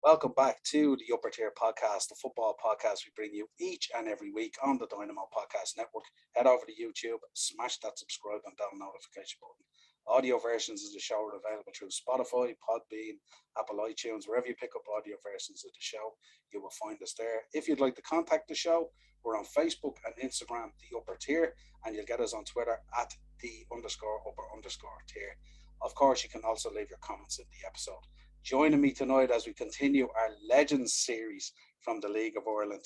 Welcome back to the Upper Tier Podcast, the football podcast we bring you each and every week on the Dynamo Podcast Network. Head over to YouTube, smash that subscribe and bell notification button. Audio versions of the show are available through Spotify, Podbean, Apple iTunes, wherever you pick up audio versions of the show, you will find us there. If you'd like to contact the show, we're on Facebook and Instagram, the Upper Tier, and you'll get us on Twitter at the_upper_tier. Of course, you can also leave your comments in the episode. Joining me tonight as we continue our Legends series from the League of Ireland,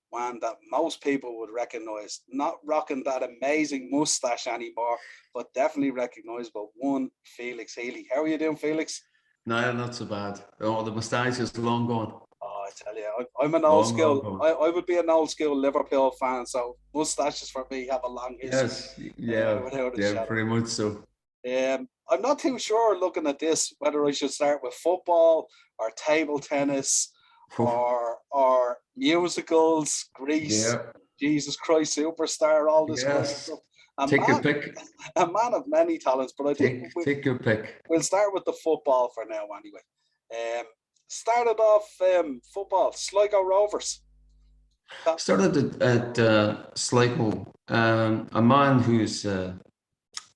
one that most people would recognise, not rocking that amazing moustache anymore, but definitely recognisable, one Felix Healy. How are you doing, Felix? No, not so bad. Oh, the moustache is long gone. Oh, I tell you, I'm an old school. I would be an old school Liverpool fan, so moustaches for me have a long history. Yes, pretty much so. I'm not too sure looking at this whether I should start with football or table tennis or musicals, Grease, Jesus Christ Superstar, all this kind of stuff. Take your pick. A man of many talents, but I think take your pick. We'll start with the football for now anyway. Started off football, Sligo Rovers. Started at Sligo. A man who's a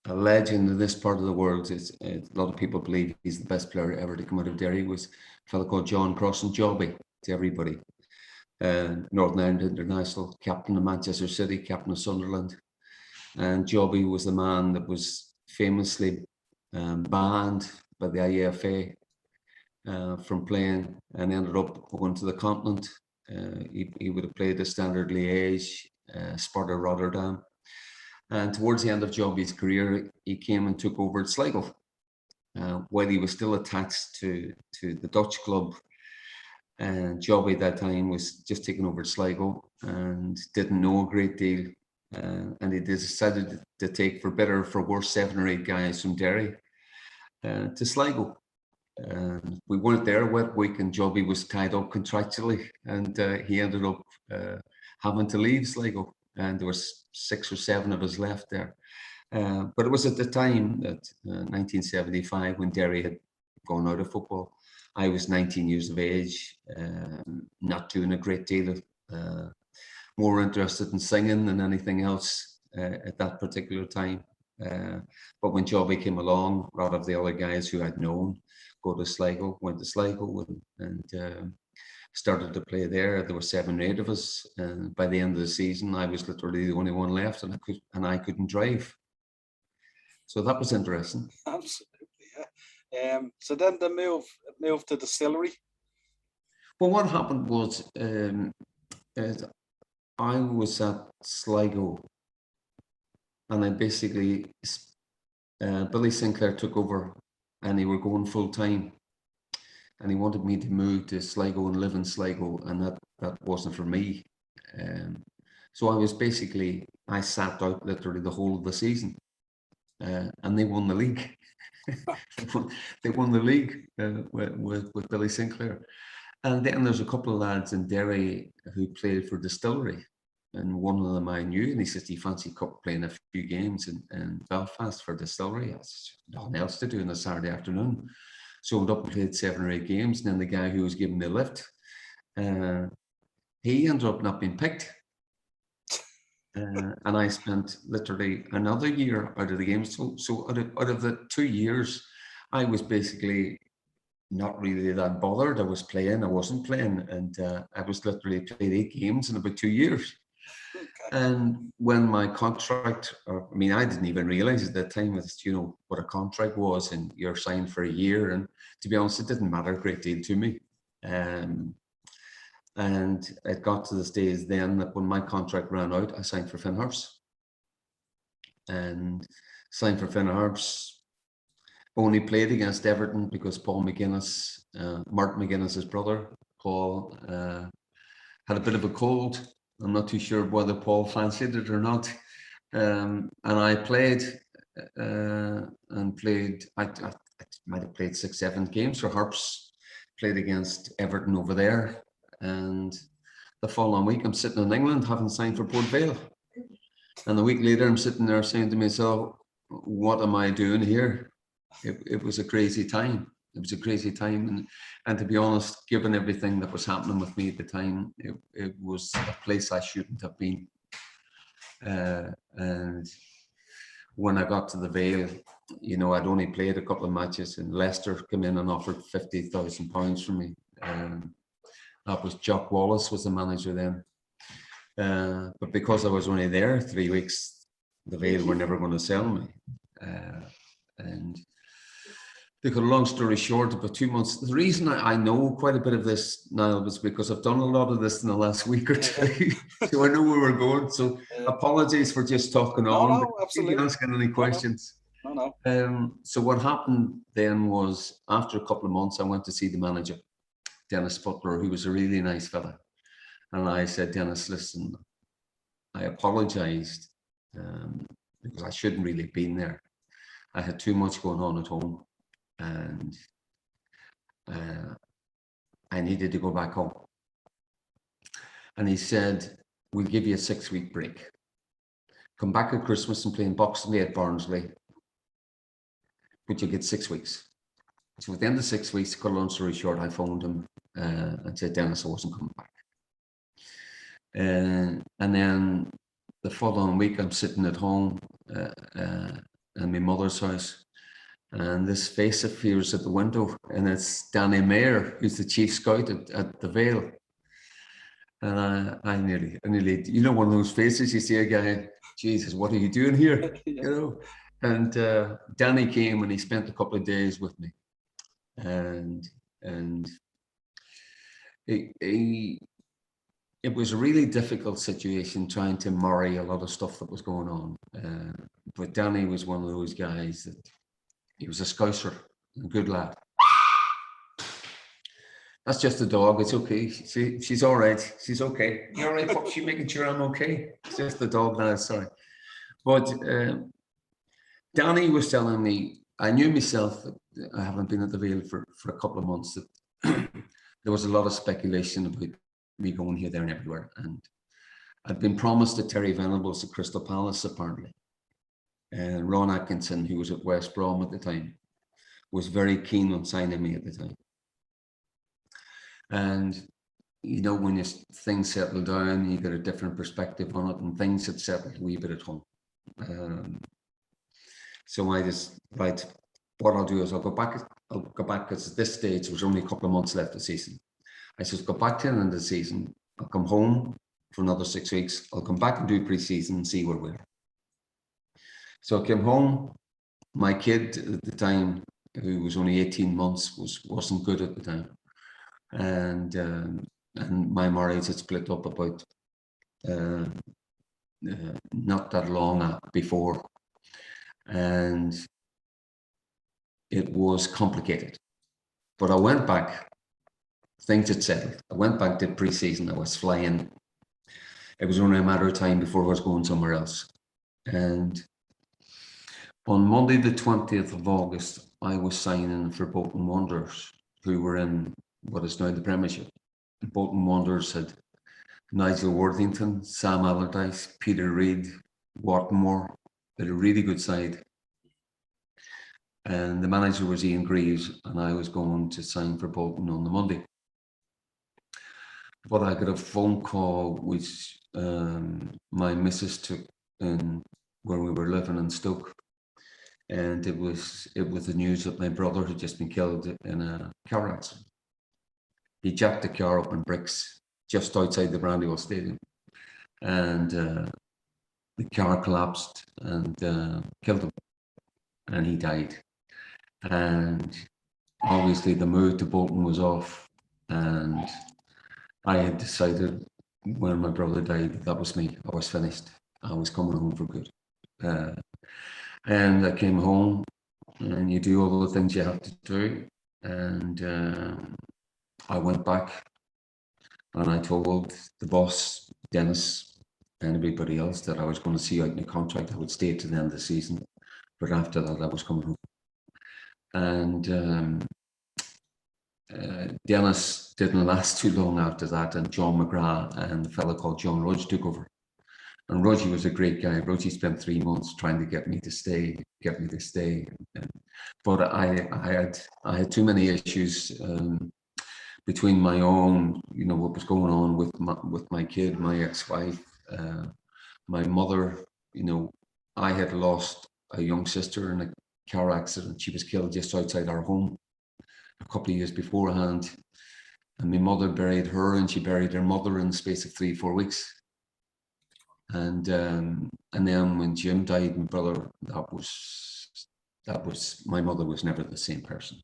legend in this part of the world. A lot of people believe he's the best player ever to come out of Derry. Was a fellow called John Crossan Jobby to everybody. Northern Ireland international, captain of Manchester City, captain of Sunderland. And Jobby was the man that was famously banned by the IAFA from playing and ended up going to the continent. He would have played the Standard Liège, Sparta Rotterdam. And towards the end of Jobby's career, he came and took over at Sligo. While he was still attached to the Dutch club, and Jobby at that time was just taking over at Sligo and didn't know a great deal. And he decided to take, for better or for worse, 7 or 8 guys from Derry to Sligo. We weren't there a wet week, and Jobby was tied up contractually, and he ended up having to leave Sligo. And there was 6 or 7 of us left there. But it was at the time that 1975, when Derry had gone out of football. I was 19 years of age, not doing a great deal of, more interested in singing than anything else at that particular time. But when Jobby came along, a lot of the other guys who I'd known went to Sligo and started to play there. There were 7 or 8 of us, and by the end of the season, I was literally the only one left, and I couldn't drive. So that was interesting. Absolutely, yeah. So then the move to Distillery. Well, what happened was I was at Sligo, and I basically Billy Sinclair took over, and they were going full time. And he wanted me to move to Sligo and live in Sligo, and that wasn't for me. So I sat out literally the whole of the season, and they won the league. They won the league with Billy Sinclair. And then there's a couple of lads in Derry who played for Distillery, and one of them I knew, and he said he fancied playing a few games in Belfast for Distillery. That's nothing else to do on a Saturday afternoon. So I went up and played 7 or 8 games, and then the guy who was giving me a lift, he ended up not being picked. And I spent literally another year out of the game. So out of the 2 years, I was basically not really that bothered. I was playing, I wasn't playing, and I was literally played 8 games in about 2 years. Okay. And when my contract, I didn't even realize at that time what a contract was, and you're signed for a year. And to be honest, it didn't matter a great deal to me. And it got to the stage then that when my contract ran out, I signed for Finn Harps. And signed for Finn Harps. Only played against Everton because Paul McGuinness, Martin McGuinness's brother, Paul, had a bit of a cold. I'm not too sure whether Paul fancied it or not. And I played and played, I might have played 6-7 games for Harps, played against Everton over there. And the following week, I'm sitting in England having signed for Port Vale. And a week later, I'm sitting there saying to myself, what am I doing here? It was a crazy time. It was a crazy time, and to be honest, given everything that was happening with me at the time, it was a place I shouldn't have been. And when I got to the Vale, you know, I'd only played a couple of matches, and Leicester came in and offered £50,000 for me. That was Jock Wallace was the manager then. But because I was only there 3 weeks, the Vale were never going to sell me. And to cut a long story short, about 2 months. The reason I know quite a bit of this now was because I've done a lot of this in the last week or two, so I know where we're going. So apologies for just talking on. No, absolutely. If you asking any questions. No. So what happened then was, after a couple of months, I went to see the manager, Dennis Butler, who was a really nice fella, and I said, Dennis, listen, I apologized because I shouldn't really have been there. I had too much going on at home, and I needed to go back home. And he said, we'll give you a 6-week break. Come back at Christmas and play in Boxing Day at Barnsley, but you get 6 weeks. So at the end of 6 weeks, cut a long story short, I phoned him and said, Dennis, I wasn't coming back. And then the following week, I'm sitting at home in my mother's house, and this face appears at the window, and it's Danny Mayer, who's the chief scout at the Vale. And I nearly, you know, one of those faces you see a guy, Jesus, what are you doing here? You know. And Danny came and he spent a couple of days with me, and it was a really difficult situation trying to marry a lot of stuff that was going on. But Danny was one of those guys that he was a Scouser, a good lad. That's just the dog. It's okay. She's all right. She's okay. You all right? She's making sure I'm okay. It's just the dog now. Sorry. But Danny was telling me, I knew myself that I haven't been at the Vale for a couple of months, that there was a lot of speculation about me going here, there and everywhere. And I'd been promised to Terry Venables at Crystal Palace, apparently. And Ron Atkinson, who was at West Brom at the time, was very keen on signing me at the time. And, you know, when things settle down, you get a different perspective on it, and things had settled a wee bit at home. So I just, right, what I'll do is I'll go back, because at this stage, there was only a couple of months left of the season. I said, go back to the end of the season. I'll come home for another 6 weeks. I'll come back and do pre-season and see where we are. So I came home. My kid at the time, who was only 18 months, wasn't good at the time. And my marriage had split up about not that long before. And it was complicated. But I went back. Things had settled. I went back to pre-season. I was flying. It was only a matter of time before I was going somewhere else. And on Monday, the 20th of August, I was signing for Bolton Wanderers, who were in what is now the Premiership. Bolton Wanderers had Nigel Worthington, Sam Allardyce, Peter Reid, Watmore. They had a really good side. And the manager was Ian Greaves, and I was going to sign for Bolton on the Monday. But I got a phone call which my missus took in where we were living in Stoke. And it was the news that my brother had just been killed in a car accident. He jacked the car up in bricks just outside the Brandywell Stadium. And the car collapsed and killed him. And he died. And obviously the move to Bolton was off. And I had decided when my brother died, that was me. I was finished. I was coming home for good. And I came home, and you do all the things you have to do. And I went back and I told the boss, Dennis, and everybody else that I was going to see out in the contract. I would stay to the end of the season, but after that, I was coming home. And Dennis didn't last too long after that, and John McGrath and the fellow called John Rudge took over. And Rogie was a great guy. Rogie spent 3 months trying to get me to stay. But I had too many issues between my own, what was going on with my kid, my ex-wife, my mother. I had lost a young sister in a car accident. She was killed just outside our home a couple of years beforehand. And my mother buried her, and she buried her mother in the space of 3-4 weeks. And then when Jim died, my brother, that was my mother was never the same person.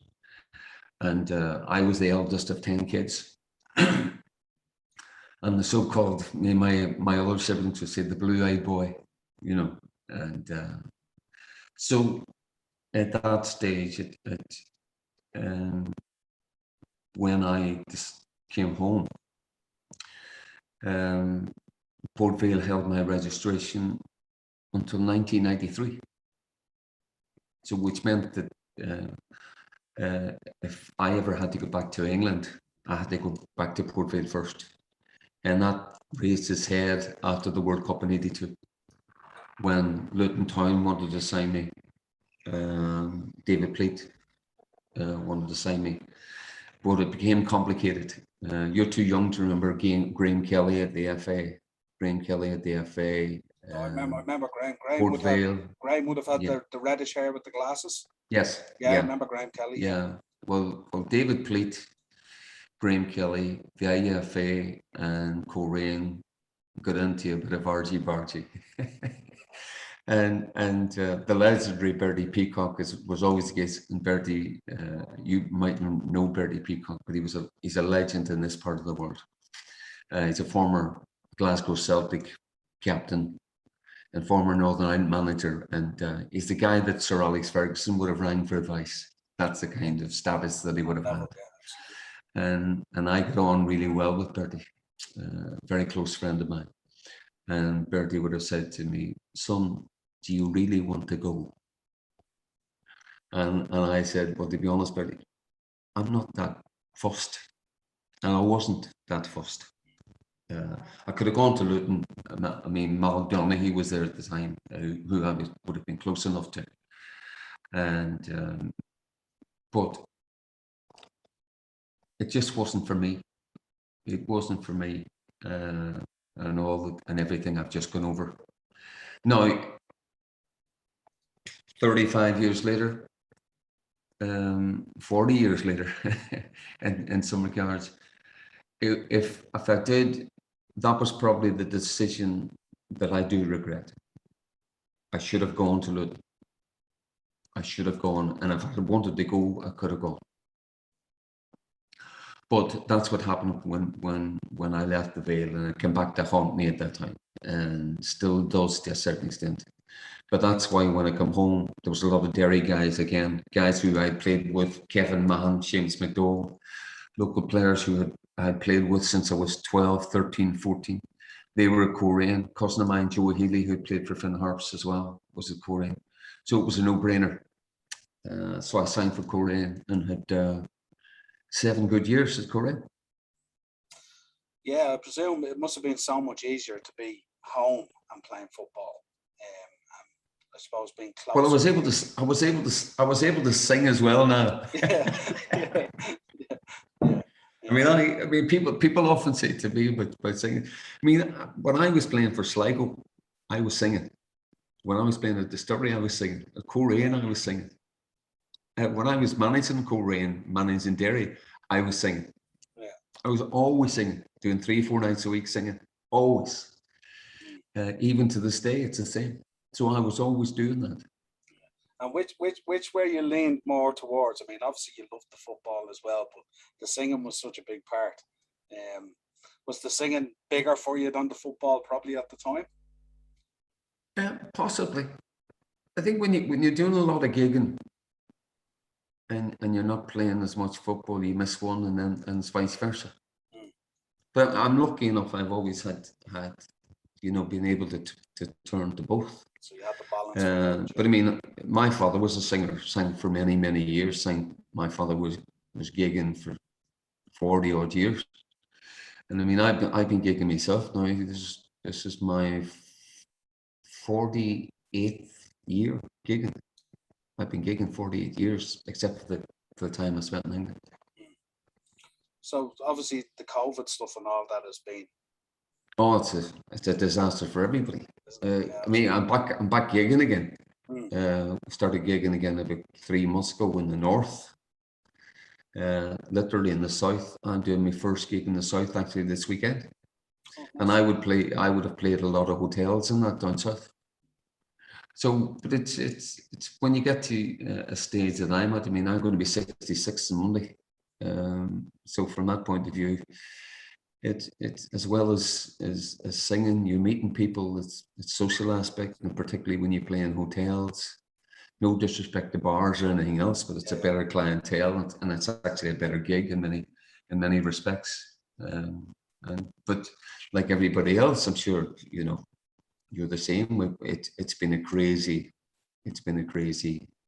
And I was the eldest of 10 kids. And the so-called, my other siblings would say the blue-eyed boy, and so at that stage, when I just came home, Port Vale held my registration until 1993. So which meant that if I ever had to go back to England, I had to go back to Port Vale first. And that raised its head after the World Cup in '82, when Luton Town wanted to sign me. David Pleat wanted to sign me, but it became complicated. You're too young to remember Graham Kelly at the FA. I remember Graham. Graham would have had the reddish hair with the glasses. Yes. Yeah, I remember Graham Kelly. Yeah. Well, David Pleat, Graham Kelly, the IFA, and Coleraine got into a bit of argy-bargy. and the legendary Bertie Peacock was always the case. And Bertie, you might know Bertie Peacock, but he's a legend in this part of the world. He's a former Glasgow Celtic captain and former Northern Ireland manager, and he's the guy that Sir Alex Ferguson would have rang for advice. That's the kind of status that he would have had. And I got on really well with Bertie, very close friend of mine. And Bertie would have said to me, "Son, do you really want to go?" And I said, "Well, to be honest, Bertie, I'm not that fussed." And I wasn't that fussed. I could have gone to Luton. I mean, Mal Donaghy was there at the time, who I would have been close enough to. And but it just wasn't for me. It wasn't for me, and everything I've just gone over. Now, 35 years later, 40 years later, in some regards, if I did, that was probably the decision that I do regret. I should have gone to Luton. I should have gone, and if I had wanted to go, I could have gone. But that's what happened when I left the Vale, and it came back to haunt me at that time, and still does to a certain extent. But that's why when I come home, there was a lot of Derry guys again, guys who I played with, Kevin Mahan, James McDowell, local players who I had played with since I was 12, 13, 14. They were at Coleraine. Cousin of mine, Joe Healy, who played for Finn Harps as well, was at Coleraine. So it was a no-brainer. So I signed for Coleraine and had 7 good years at Coleraine. Yeah, I presume it must have been so much easier to be home and playing football. I suppose being close. Well, I was able to sing as well now. Yeah. I mean, people often say to me about singing. I mean, when I was playing for Sligo, I was singing. When I was playing at Distillery, I was singing. At Coleraine, I was singing. When I was managing Coleraine, managing Derry, I was singing. Yeah. I was always singing, doing 3-4 nights a week singing, always. Even to this day, it's the same. So I was always doing that. And which way you leaned more towards? I mean, obviously you loved the football as well, but the singing was such a big part. Was the singing bigger for you than the football probably at the time? Possibly. I think when you're doing a lot of gigging and you're not playing as much football, you miss one, and it's vice versa. But I'm lucky enough. I've always had been able to turn to both. So you had the balance. But I mean, my father was a singer, sang for many, many years. My father was gigging for 40 odd years, and I mean, I've been gigging myself now. This is my 48th year gigging. I've been gigging 48 years, except for the time I spent in England. So obviously the COVID stuff and all that has been. Oh, it's a disaster for everybody. Yeah, I mean, I'm back gigging again. Mm. Started gigging again about 3 months ago in the north. Literally in the south. I'm doing my first gig in the south actually this weekend. Oh, And nice. I would have played a lot of hotels in that down south. So, but it's when you get to a stage that I'm at. I mean, I'm going to be 66 on Monday. So from that point of view, it's as well as singing, you're meeting people. It's social aspect, and particularly when you play in hotels. No disrespect to bars or anything else, but it's a better clientele, and it's actually a better gig in many respects. But like everybody else, I'm sure you're the same. It's been a crazy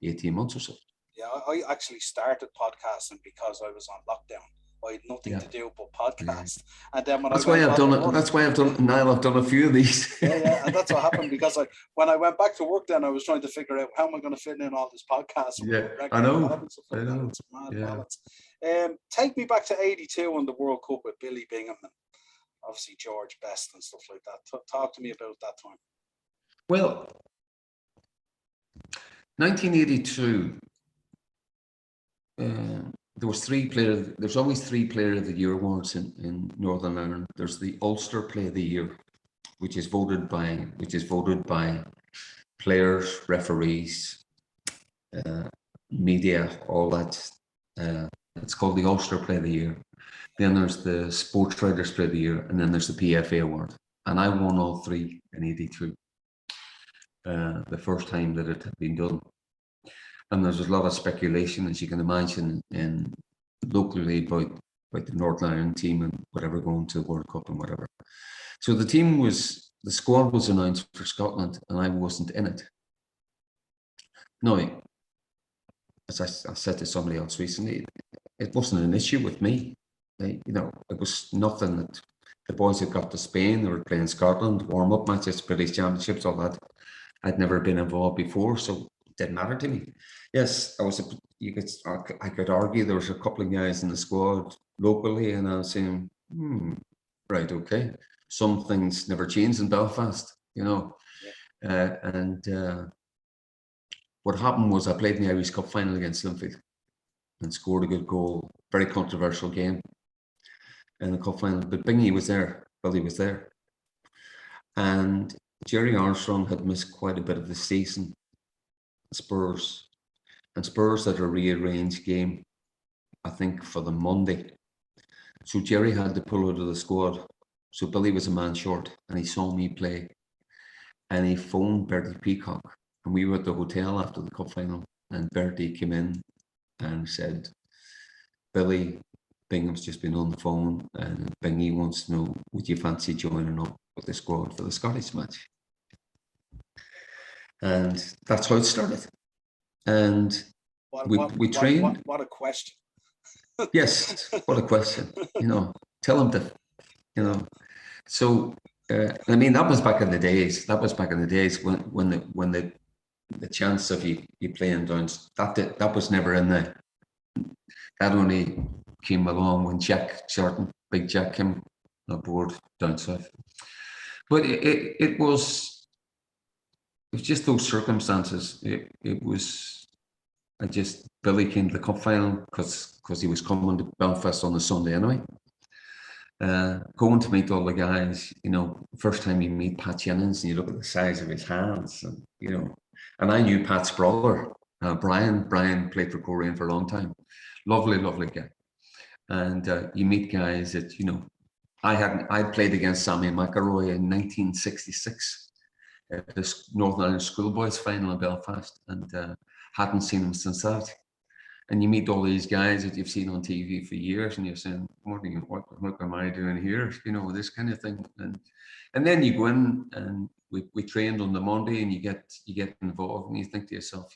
18 months or so. Yeah, I actually started podcasting because I was on lockdown. I had nothing to do but podcast. And then when That's why I've done it. That's why I've done. Niall, I've done a few of these. Yeah, and that's what happened because when I went back to work, then I was trying to figure out how am I going to fit in all this podcast. Yeah, I know. And stuff like that. It's a mad balance. Yeah. Take me back to '82 and the World Cup with Billy Bingham and obviously George Best and stuff like that. Talk to me about that time. Well, 1982. There was there's always 3 Player of the Year awards in Northern Ireland. There's the Ulster Player of the Year, which is voted by players, referees, media, all that. It's called the Ulster Player of the Year. Then there's the Sports Writers Player of the Year, and then there's the PFA Award. And I won all 3 in '82. The first time that it had been done. And there's a lot of speculation, as you can imagine, in locally about the Northern Ireland team and whatever going to the World Cup and whatever. So the squad was announced for Scotland, and I wasn't in it. Now, as I said to somebody else recently, it wasn't an issue with me. It was nothing that the boys had got to Spain. They were playing Scotland, warm-up matches, British Championships, all that. I'd never been involved before, so it didn't matter to me. Yes, I could argue there was a couple of guys in the squad locally, and I was saying, right, okay. Some things never change in Belfast, and what happened was I played in the Irish Cup final against Linfield and scored a good goal. Very controversial game in the cup final, but Bingy was there. Billy was there, and Jerry Armstrong had missed quite a bit of the season. Spurs had a rearranged game, I think, for the Monday. So Jerry had to pull out of the squad. So Billy was a man short, and he saw me play, and he phoned Bertie Peacock, and we were at the hotel after the cup final, and Bertie came in and said, Billy Bingham's just been on the phone, and Bingy wants to know, would you fancy joining up with the squad for the Scottish match? And that's how it started. And we trained. What a question. Yes, what a question. Tell him to, So, I mean, that was back in the days. That was back in the days when the chance of you playing down, that was never in there. That only came along when Big Jack came aboard down south. But it was just those circumstances. It was, Billy came to the cup final because he was coming to Belfast on the Sunday anyway. Going to meet all the guys, first time you meet Pat Jennings and you look at the size of his hands, and and I knew Pat's brother, Brian. Brian played for Korean for a long time. Lovely guy. And you meet guys that, I played against Sammy McElroy in 1966 at this Northern Ireland Schoolboys final in Belfast, and hadn't seen him since that. And you meet all these guys that you've seen on TV for years, and you're saying, what am I doing here? This kind of thing. And then you go in, and we trained on the Monday, and you get involved, and you think to yourself,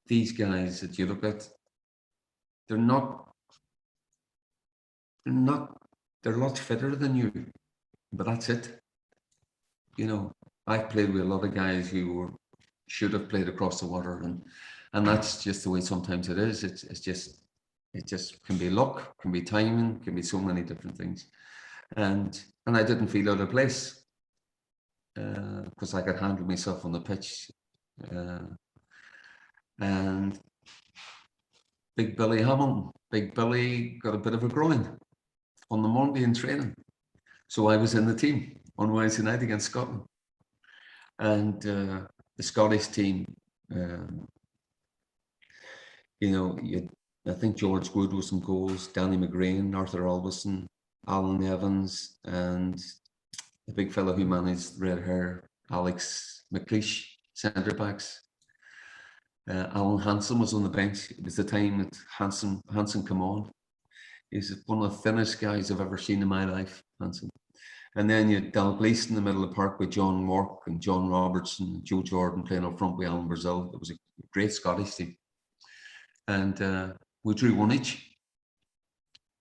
these guys that you look at, they're a lot fitter than you, but that's it. I've played with a lot of guys who should have played across the water, and that's just the way sometimes it is. It just can be luck, can be timing, can be so many different things, and I didn't feel out of place because I could handle myself on the pitch, and Big Billy got a bit of a groin on the Monday in training, so I was in the team on Wednesday night against Scotland. And the Scottish team, I think George Wood was some goals, Danny McGrain, Arthur Albison, Alan Evans, and the big fellow who managed red hair, Alex McLeish, centre backs. Alan Hansen was on the bench. It was the time that Hansen came on. He's one of the thinnest guys I've ever seen in my life, Hansen. And then you had Dalglish in the middle of the park with John Mork and John Robertson and Joe Jordan playing up front with Alan Brazil. It was a great Scottish team. And we drew 1 each.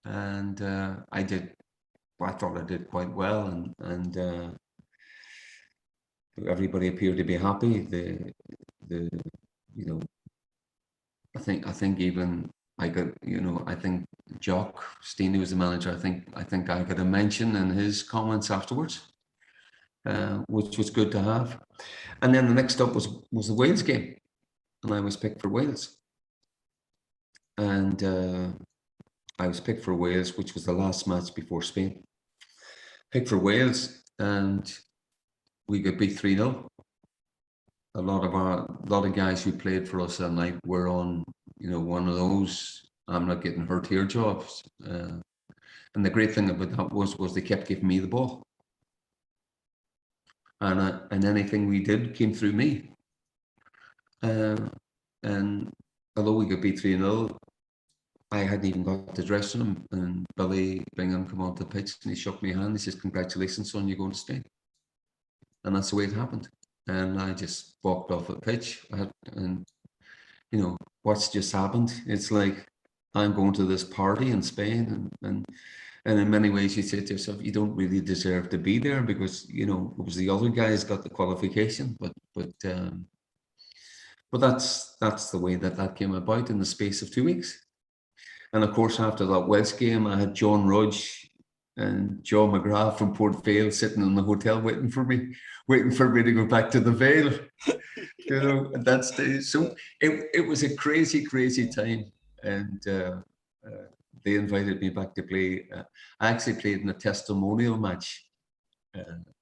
And I thought I did quite well. And everybody appeared to be happy. I think even I got, I think Jock Steeny was the manager. I think I got a mention in his comments afterwards, which was good to have. And then the next up was the Wales game, and I was picked for Wales. And I was picked for Wales, which was the last match before Spain. Picked for Wales, and we got beat 3-0. A lot of guys who played for us that night were on, one of those I'm not getting hurt here jobs. And the great thing about that was they kept giving me the ball. And anything we did came through me. And although we got beat 3-0, I hadn't even got the dressing room, and Billy Bingham came onto the pitch and he shook my hand. He says, "Congratulations, son, you're going to Spain." And that's the way it happened. And I just walked off the pitch. What's just happened? It's like, I'm going to this party in Spain, and in many ways you say to yourself, you don't really deserve to be there because it was the other guys got the qualification, but that's the way that came about in the space of 2 weeks. And of course, after that West game, I had John Rudge and Joe McGrath from Port Vale sitting in the hotel waiting for me to go back to the Vale. At that stage. So it was a crazy, crazy time. And they invited me back to play. I actually played in a testimonial match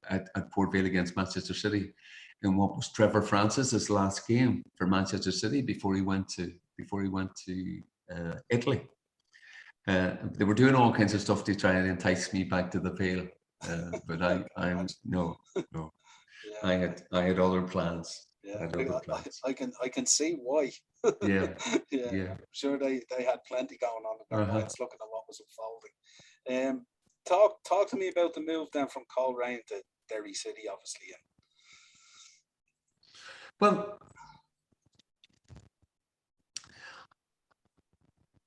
at Port Vale against Manchester City in what was Trevor Francis's last game for Manchester City before he went to Italy. They were doing all kinds of stuff to try and entice me back to the Vale, but no. Yeah. I had other plans. Yeah, I can see why. Yeah. I'm sure they had plenty going on in their minds looking at what was unfolding. Talk to me about the move then from Coleraine to Derry City, obviously. Well,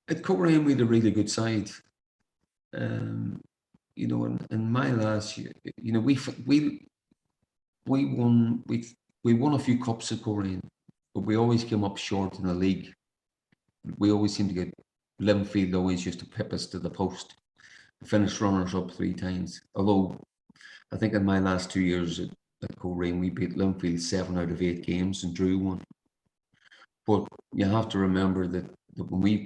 at Coleraine we had a really good side. In my last year, we won a few cups at Coleraine, but we always came up short in the league. We always seemed to get, Linfield always used to pip us to the post. We finished runners up 3 times. Although I think in my last 2 years at Coleraine, we beat Linfield 7 out of 8 games and drew 1. But you have to remember that when we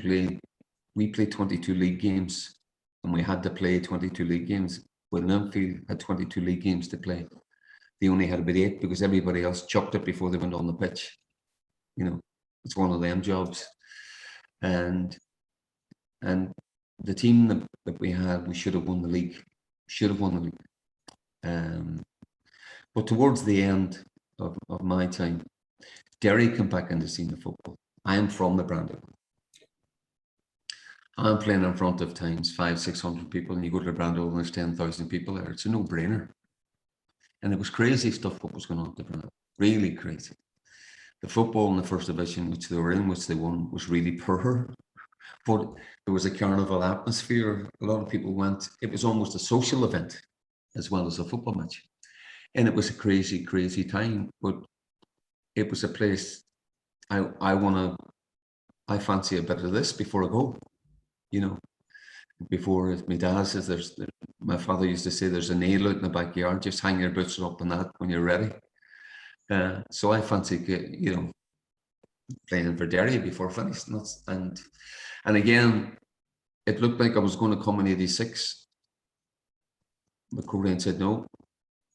played 22 league games, and we had to play 22 league games. When Linfield had 22 league games to play, they only had about 8 because everybody else chucked it before they went on the pitch. It's one of them jobs. And the team that we had, we should have won the league. But towards the end of my time, Derry came back into senior football. I am from the Brandon. I'm playing in front of times 500-600 people, and you go to the Brandon and there's 10,000 people there. It's a no-brainer. And it was crazy stuff what was going on at the Brandon. Really crazy. The football in the first division, which they were in, which they won, was really poor. But there was a carnival atmosphere. A lot of people went. It was almost a social event as well as a football match. And it was a crazy, crazy time, but it was a place I fancy a bit of this before I go, you know, before my dad says my father used to say there's a nail out in the backyard, just hang your boots up on that when you're ready. So I fancy, playing for Derry before finished. And again, it looked like I was going to come in 86. But Corain said no.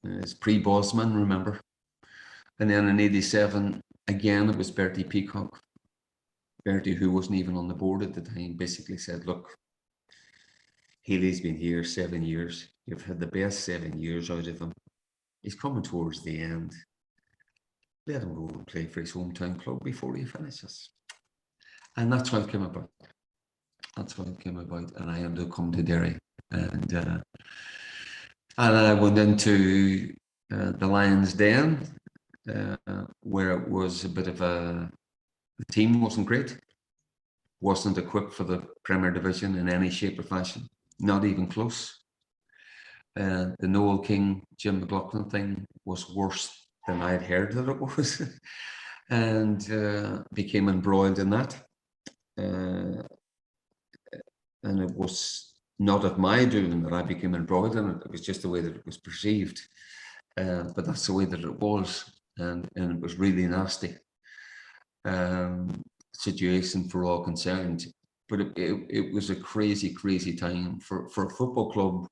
It's pre-Bosman, remember? And then in 87, again, it was Bertie Peacock. Bertie, who wasn't even on the board at the time, basically said, look, Healy's been here 7 years. You've had the best 7 years out of him. He's coming towards the end. Let him go and play for his hometown club before he finishes. And that's how it came about. And I ended up coming to Derry. And I went into the Lions Den, where it was a bit of the team wasn't great, wasn't equipped for the Premier Division in any shape or fashion, not even close. The Noel King, Jim McLaughlin thing was worse than I'd heard that it was, and became embroiled in that. And it was not of my doing that I became embroiled in it. It was just the way that it was perceived. But that's the way that it was, and it was really nasty situation for all concerned. But it was a crazy, crazy time for a football club.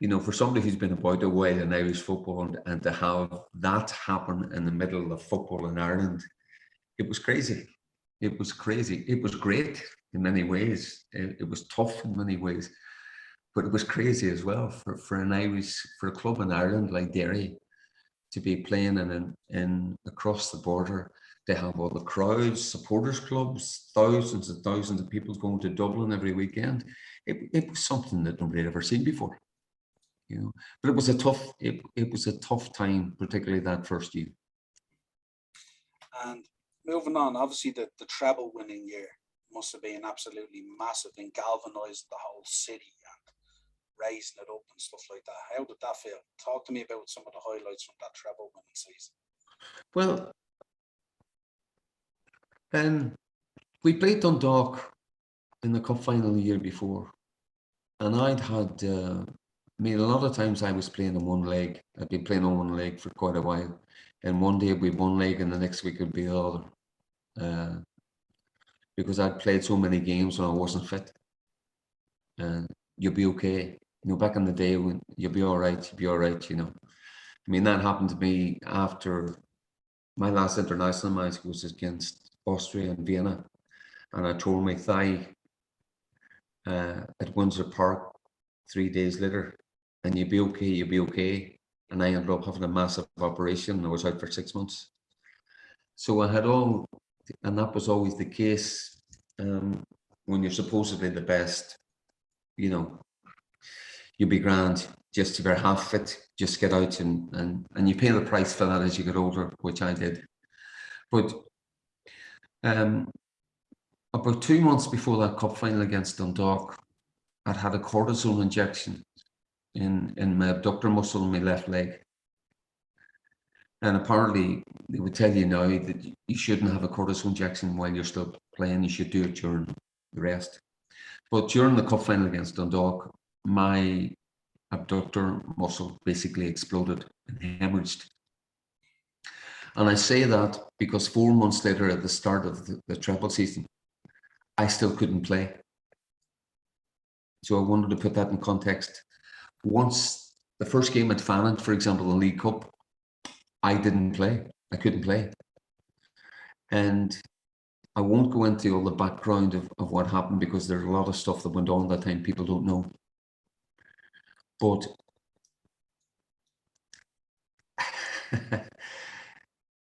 You know, for somebody who's been about a while in Irish football, and to have that happen in the middle of football in Ireland, it was crazy. It was crazy. It was great in many ways. It was tough in many ways, but it was crazy as well for a club in Ireland like Derry to be playing in across the border. They have all the crowds, supporters clubs, thousands and thousands of people going to Dublin every weekend. It was something that nobody had ever seen before, you know. But it was a tough time, particularly that first year. And moving on, obviously the treble winning year must have been absolutely massive in galvanizing the whole city and raising it up and stuff like that. How did that feel? Talk to me about some of the highlights from that treble winning season. Well, we played Dundalk in the cup final the year before, and a lot of times I was playing on one leg. I'd been playing on one leg for quite a while, and one day it'd be one leg and the next week it'd be the other, because I'd played so many games when I wasn't fit. And you'll be okay. You know, back in the day when you'll be all right, you know. I mean, that happened to me after my last international match was against Austria and Vienna, and I tore my thigh at Windsor Park 3 days later. And you'll be okay. And I ended up having a massive operation. I was out for 6 months. So I had and that was always the case when you're supposedly the best, you know, you'll be grand just to be half fit, just get out and you pay the price for that as you get older, which I did. But about 2 months before that cup final against Dundalk, I'd had a cortisone injection in my abductor muscle in my left leg. And apparently they would tell you now that you shouldn't have a cortisone injection while you're still playing. You should do it during the rest. But during the cup final against Dundalk, my abductor muscle basically exploded and hemorrhaged. And I say that because 4 months later, at the start of the treble season, I still couldn't play. So I wanted to put that in context. Once the first game at Fannin, for example, the League Cup, I didn't play. I couldn't play. And I won't go into all the background of what happened, because there's a lot of stuff that went on that time people don't know. But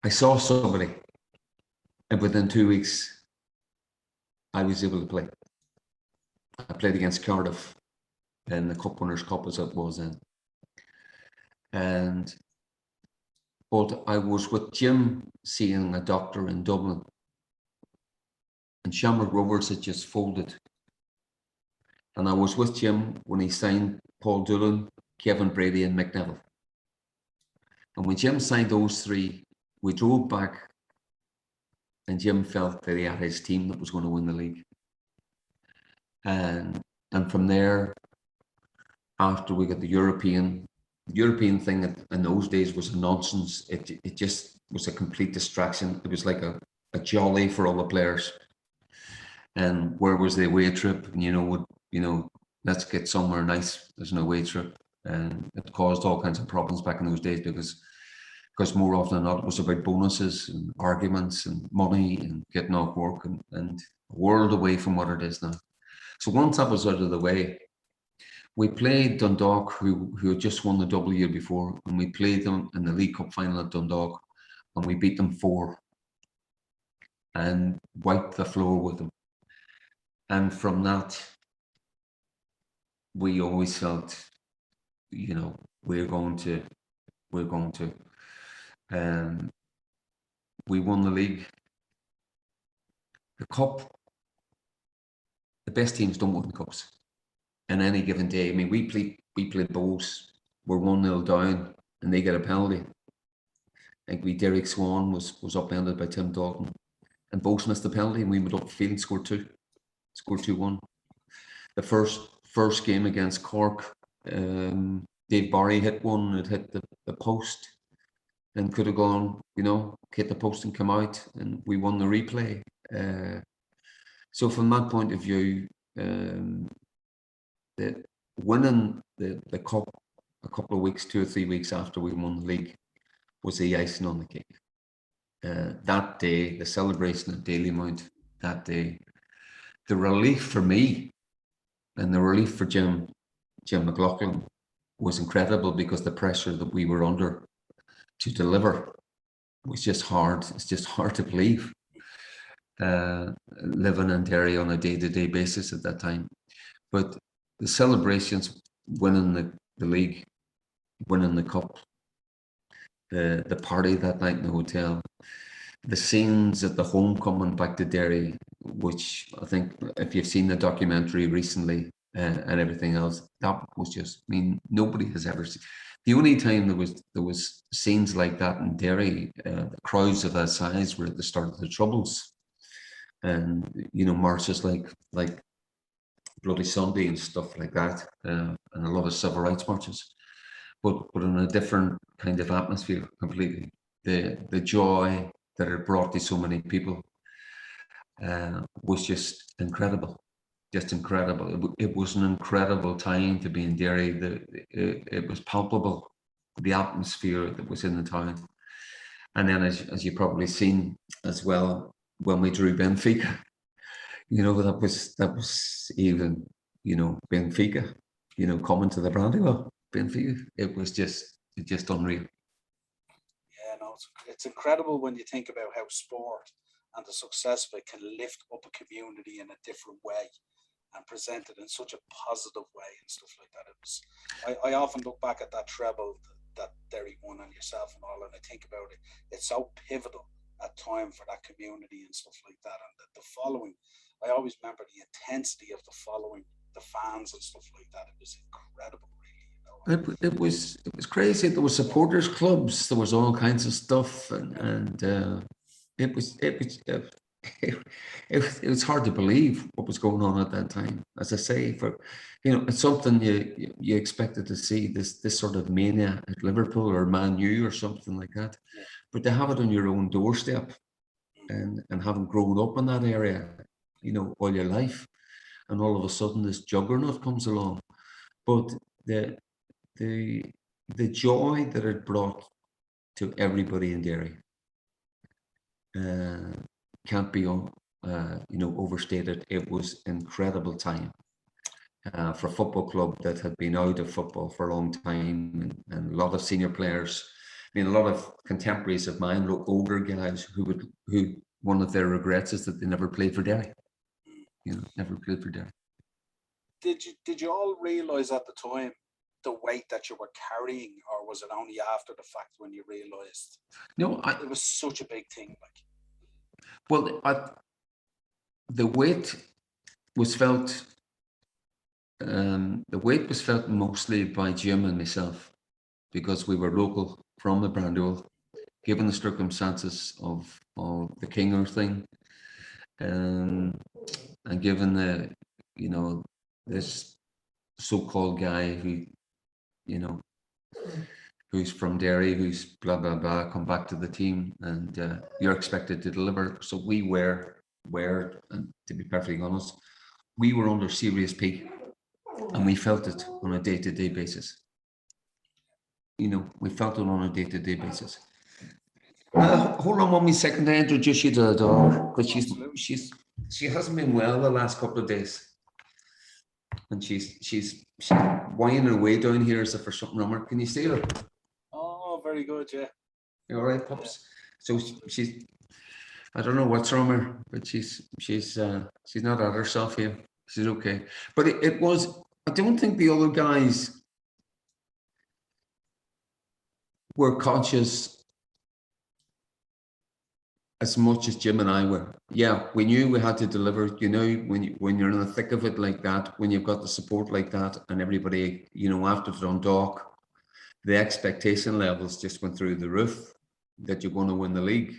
I saw somebody, and within 2 weeks, I was able to play. I played against Cardiff in the Cup Winners' Cup, as it was then. But I was with Jim seeing a doctor in Dublin, and Shamrock Rovers had just folded. And I was with Jim when he signed Paul Doolan, Kevin Brady, and Mick Neville. And when Jim signed those three, we drove back, and Jim felt that he had his team that was going to win the league. And from there, after we got the European thing in those days was a nonsense. It just was a complete distraction. It was like a jolly for all the players. And where was the away trip? And let's get somewhere nice. There's an away trip, and it caused all kinds of problems back in those days because more often than not it was about bonuses and arguments and money and getting off work and a world away from what it is now. So once that was out of the way, we played Dundalk, who had just won the double the year before, and we played them in the League Cup final at Dundalk, and we beat them 4 and wiped the floor with them. And from that, we always felt, we're going to. We won the league. The cup, the best teams don't win the cups. In any given day, I mean, we played Bows, we're 1-0 down, and they get a penalty. I think Derek Swan was upended by Tim Dalton, and Bows missed the penalty, and we went up the field and scored 2-1. The first game against Cork, Dave Barry hit one, it hit the post, and could have gone, hit the post and come out, and we won the replay. So from that point of view, the winning the cup a couple of weeks, 2 or 3 weeks after we won the league, was the icing on the cake. That day, the celebration at Dalymount that day, the relief for me and the relief for Jim McLaughlin was incredible, because the pressure that we were under to deliver was just hard. It's just hard to believe, living in Derry on a day-to-day basis at that time. But the celebrations, winning the league, winning the cup, the party that night in the hotel, the scenes at the homecoming back to Derry, which I think if you've seen the documentary recently and everything else, that was just, nobody has ever seen. The only time there was scenes like that in Derry, the crowds of that size were at the start of the Troubles, and marches like Bloody Sunday and stuff like that, and a lot of civil rights marches, but in a different kind of atmosphere completely. The joy that it brought to so many people was just incredible. Just incredible. It was an incredible time to be in Derry. It was palpable, the atmosphere that was in the town. And then, as you've probably seen as well, when we drew Benfica, that was even, Benfica, coming to the Brandywell, Benfica. It was just unreal. Yeah, no, it's incredible when you think about how sport and the success of it can lift up a community in a different way and present it in such a positive way and stuff like that. It was, I often look back at that treble that Derry won and yourself and all, and I think about it. It's so pivotal at time for that community and stuff like that. And the following, I always remember the intensity of the following, the fans and stuff like that. It was incredible, really. It was crazy. There were supporters clubs. There was all kinds of stuff, and it was hard to believe what was going on at that time. As I say, it's something you expected to see, this sort of mania at Liverpool or Man U or something like that, but to have it on your own doorstep, and having grown up in that area, all your life, and all of a sudden this juggernaut comes along. But the joy that it brought to everybody in Derry can't be overstated. It was incredible time for a football club that had been out of football for a long time, and a lot of senior players. A lot of contemporaries of mine, older guys, who one of their regrets is that they never played for Derry. Never played for Derry. Did you all realise at the time the weight that you were carrying, or was it only after the fact when you realised? No, it was such a big thing. Well, the weight was felt. The weight was felt mostly by Jim and myself, because we were local from the Brandol, given the circumstances of the Kinger thing, and given the, you know, this so-called guy who, you know, who's from Derry, who's blah, blah, blah, come back to the team, and you're expected to deliver. So we were, and to be perfectly honest, we were under serious peak, and we felt it on a day-to-day basis. You know, we felt it on a day-to-day basis. Hold on 1 second to introduce you to the dog, because she hasn't been well the last couple of days, and she's whining away down here as if there's something wrong with her. Can you see her? Oh, very good, yeah. You all right, pups? Yeah. So she's, I don't know what's wrong with her, but she's not at herself here. She's okay. But it was, I don't think the other guys were conscious as much as Jim and I were. Yeah, we knew we had to deliver. You know, when you're in the thick of it like that, when you've got the support like that, and everybody, you know, after Dundalk, the expectation levels just went through the roof that you're going to win the league.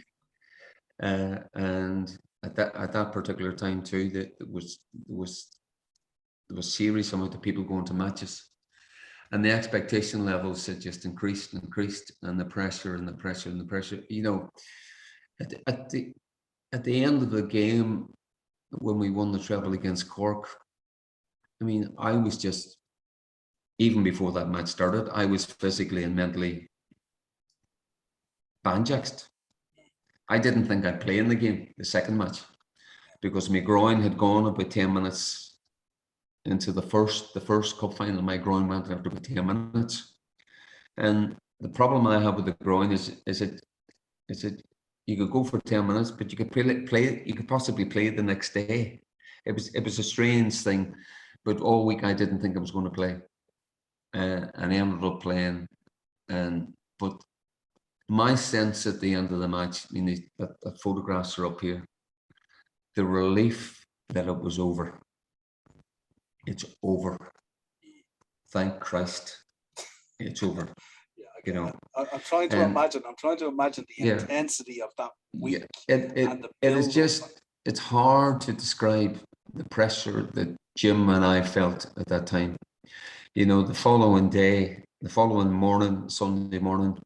And at that particular time too, that there was serious amount of people going to matches, and the expectation levels had just increased, and the pressure. You know, at the end of the game, when we won the treble against Cork, I mean, I was just, even before that match started, I was physically and mentally banjaxed. I didn't think I'd play in the game, the second match, because my groin had gone about 10 minutes into the first cup final. My groin went after about 10 minutes. And the problem I have with the groin is it you could go for 10 minutes, but you could you could possibly play the next day. It was a strange thing, but all week I didn't think I was going to play. And I ended up playing. But my sense at the end of the match, I mean, the photographs are up here, the relief that it was over. It's over. Thank Christ, it's over. Yeah, you know. I'm trying to imagine. I'm trying to imagine the intensity of that week. Yeah, it is just, it's hard to describe the pressure that Jim and I felt at that time. You know, the following morning, Sunday morning,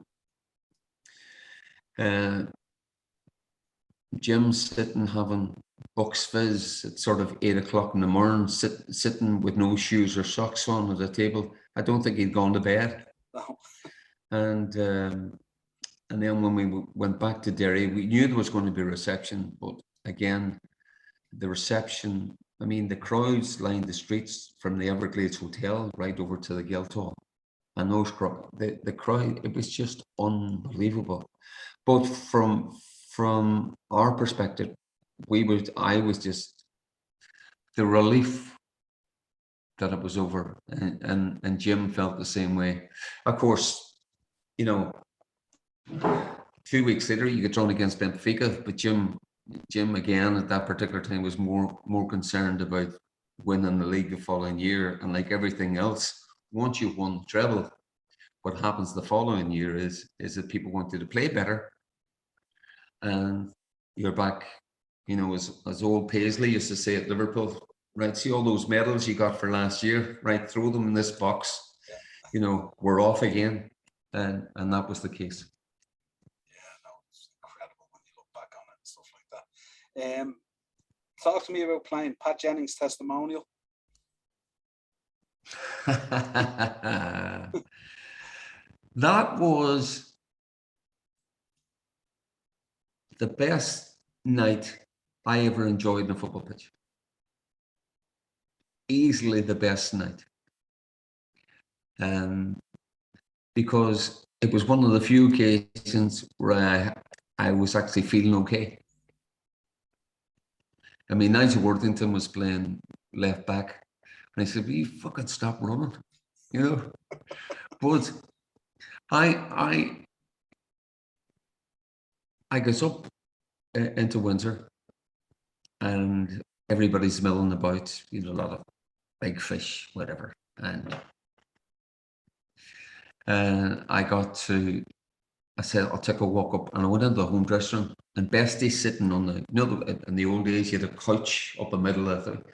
Jim's sitting having Bucks Fizz at sort of 8 o'clock in the morning, sitting with no shoes or socks on at the table. I don't think he'd gone to bed. No. And then when we went back to Derry, we knew there was going to be a reception, but again, the reception, I mean, the crowds lined the streets from the Everglades Hotel right over to the Guildhall. And those the crowd, it was just unbelievable. But from our perspective, I was just, the relief that it was over, and Jim felt the same way. Of course, you know, 2 weeks later you get drawn against Benfica, but Jim again at that particular time was more concerned about winning the league the following year. And like everything else, once you've won the treble, what happens the following year is that people want you to play better, and you're back, you know, as old Paisley used to say at Liverpool, right? See all those medals you got for last year, right? Throw them in this box. Yeah. You know, we're off again, and that was the case. Yeah, no, it's incredible when you look back on it and stuff like that. Talk to me about playing Pat Jennings' testimonial. That was the best night I ever enjoyed in a football pitch. Easily the best night. Because it was one of the few occasions where I was actually feeling okay. I mean, Nigel Worthington was playing left back, and I said, "Will you fucking stop running?" You know. But I got up into Windsor, and everybody's milling about, you know, a lot of big fish, whatever, and I got to I said, I'll take a walk up, and I went into the home dressing room, and Bestie's sitting on the, in the old days, you had a couch up the middle of it,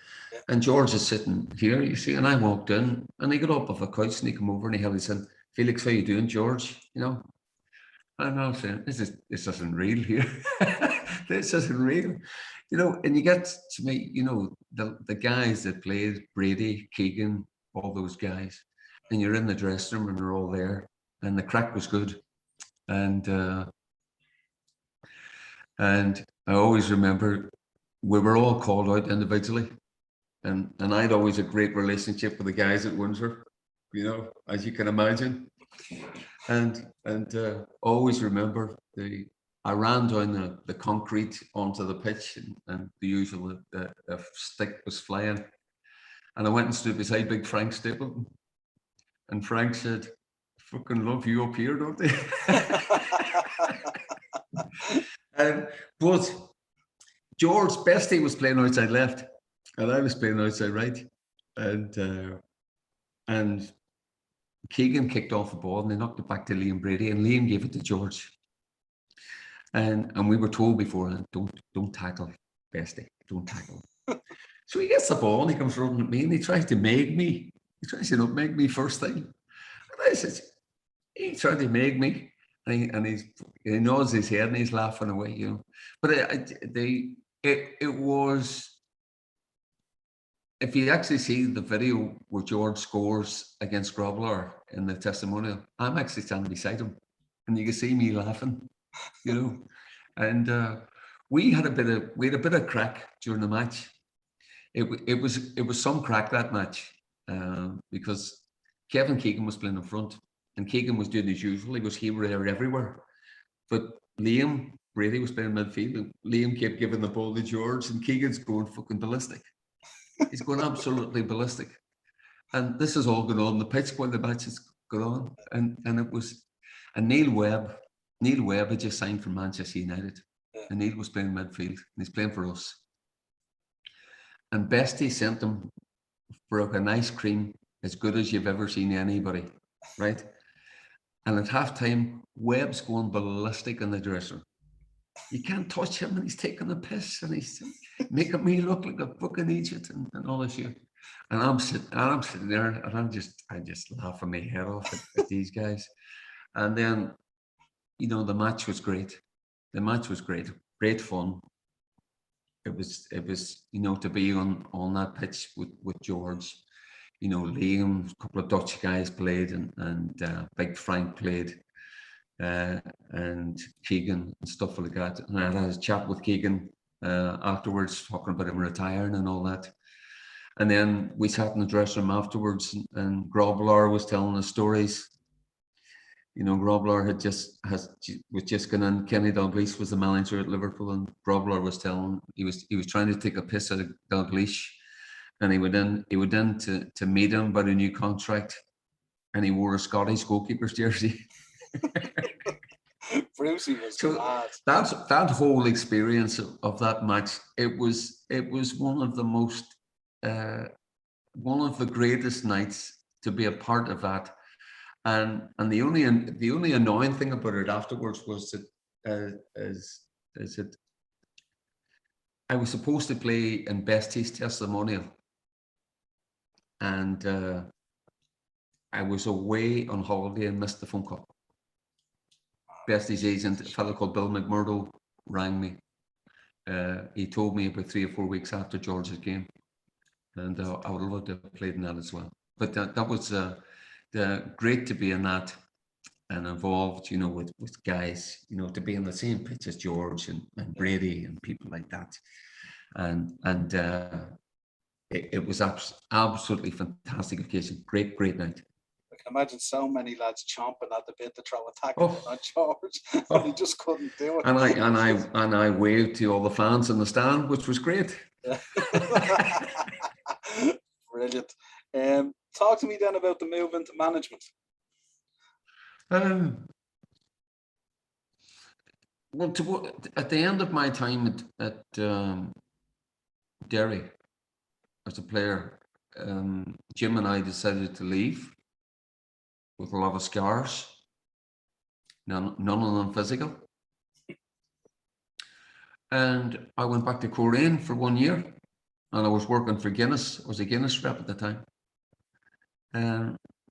and George is sitting here, you see, and I walked in, and he got up off a couch, and he come over, and he held his hand, Felix, how you doing, George? And I was saying, this isn't real here. This isn't real. And you get to meet, the guys that played, Brady, Keegan, all those guys, and you're in the dressing room, and they're all there, and the crack was good. And I always remember we were all called out individually, and I had always a great relationship with the guys at Windsor, as you can imagine. And always remember I ran down the concrete onto the pitch, and the usual the stick was flying, and I went and stood beside big Frank Stapleton, and Frank said, "Fucking love you up here, don't they?" But George Bestie was playing outside left, and I was playing outside right, and Keegan kicked off the ball, and they knocked it back to Liam Brady, and Liam gave it to George. And we were told beforehand, don't tackle Bestie, don't tackle. So he gets the ball, and he comes running at me, and he tries to make me. He tries to make me first thing. And I said, he tried to make me. And he nods his head, and he's laughing away, But it was, if you actually see the video where George scores against Grobler in the testimonial, I'm actually standing beside him, and you can see me laughing, And we had a bit of crack during the match. It was some crack that match, because Kevin Keegan was playing in front, and Keegan was doing his usual. He was here everywhere. But Liam Brady was playing midfield, and Liam kept giving the ball to George, and Keegan's going fucking ballistic. He's going absolutely ballistic. And this is all going on the pitch while the match is going on. And it was, and Neil Webb had just signed for Manchester United. And Neil was playing midfield, and he's playing for us. And Bestie sent him for an ice cream as good as you've ever seen anybody, right? And at halftime, Webb's going ballistic in the dressing room. You can't touch him, and he's taking the piss, and he's making me look like a fucking idiot and all this shit. And I'm sitting there, and I just laughing my head off at these guys. And then, the match was great. The match was great, great fun. It was to be on that pitch with George. Liam, a couple of Dutch guys played, and Big Frank played, and Keegan and stuff like that. And I had a chat with Keegan afterwards, talking about him retiring and all that. And then we sat in the dressing room afterwards, and Grobler was telling us stories. Grobler was just gone in. Kenny Dalglish was the manager at Liverpool, and Grobler was telling he was trying to take a piss at Dalglish. And he went in to meet him about a new contract, and he wore a Scottish goalkeeper's jersey. Brucey was so mad. That whole experience of that match, it was one of the most one of the greatest nights to be a part of that. And the only annoying thing about it afterwards was that that I was supposed to play in Bestie's testimonial. And I was away on holiday and missed the phone call. Bestie's agent, a fellow called Bill McMurdo, rang me. He told me about 3 or 4 weeks after George's game, and I would love to have played in that as well. But that was great to be in that and involved, with guys, to be in the same pitch as George and Brady and people like that, and it was absolutely fantastic occasion. Great night. I can imagine so many lads chomping at the bit to throw a tackle on George, but he just couldn't do it. And I waved to all the fans in the stand, which was great. Brilliant. Talk to me then about the move into management. Well, at the end of my time at Derry as a player, Jim and I decided to leave with a lot of scars. none of them physical. And I went back to Korean for 1 year, and I was working for Guinness. I was a Guinness rep at the time.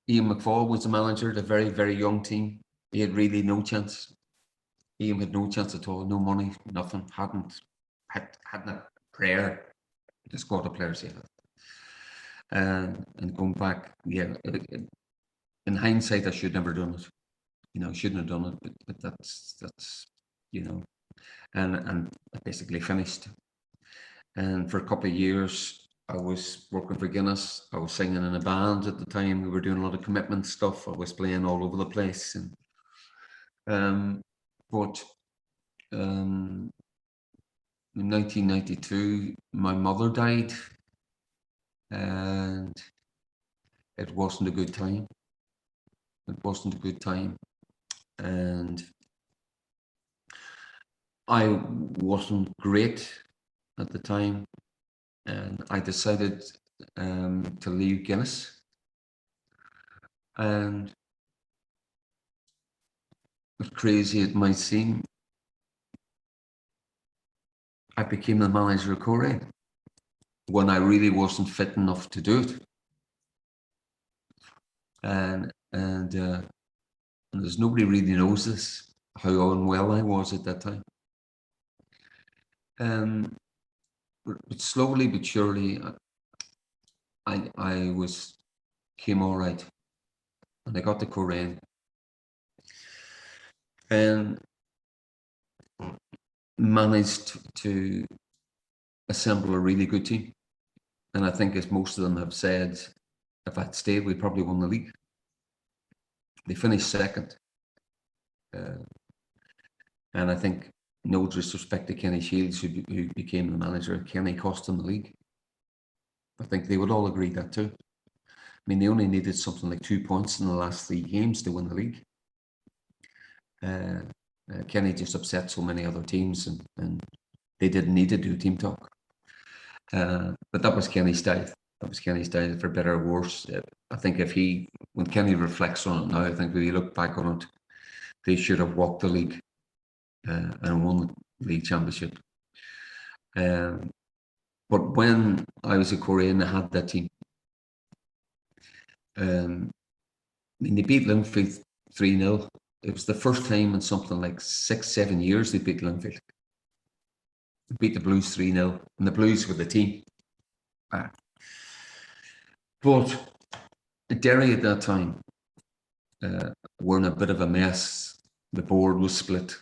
Ian McFall was the manager, the very, very young team. He had really no chance. Ian had no chance at all, no money, nothing, hadn't a prayer, the squad of players he had. And going back, yeah, in hindsight, I should never done it. I shouldn't have done it, but that's, and I basically finished. And for a couple of years, I was working for Guinness. I was singing in a band at the time. We were doing a lot of commitment stuff. I was playing all over the place. But in 1992, my mother died, and it wasn't a good time. It wasn't a good time. And I wasn't great at the time. And I decided to leave Guinness. And as crazy it might seem, I became the manager of Korea when I really wasn't fit enough to do it. And there's nobody really knows this, how unwell I was at that time. But slowly but surely, I came all right, and I got to Korean, and managed to assemble a really good team. And I think, as most of them have said, if I'd stayed, we probably won the league. They finished second. And I think, no disrespect to Kenny Shields, who became the manager, Kenny cost them the league. I think they would all agree that too. I mean, they only needed something like 2 points in the last 3 games to win the league. Kenny just upset so many other teams, and they didn't need to do team talk. But that was Kenny's style. That was Kenny's style, for better or worse. I think when Kenny reflects on it now, I think if you look back on it, they should have walked the league and won the league championship. But when I was at Korean, I had that team. I mean, they beat Linfield 3-0. It was the first time in something like 6-7 years they beat Linfield. They beat the Blues 3-0, and the Blues were the team. But Derry at that time were in a bit of a mess. The board was split.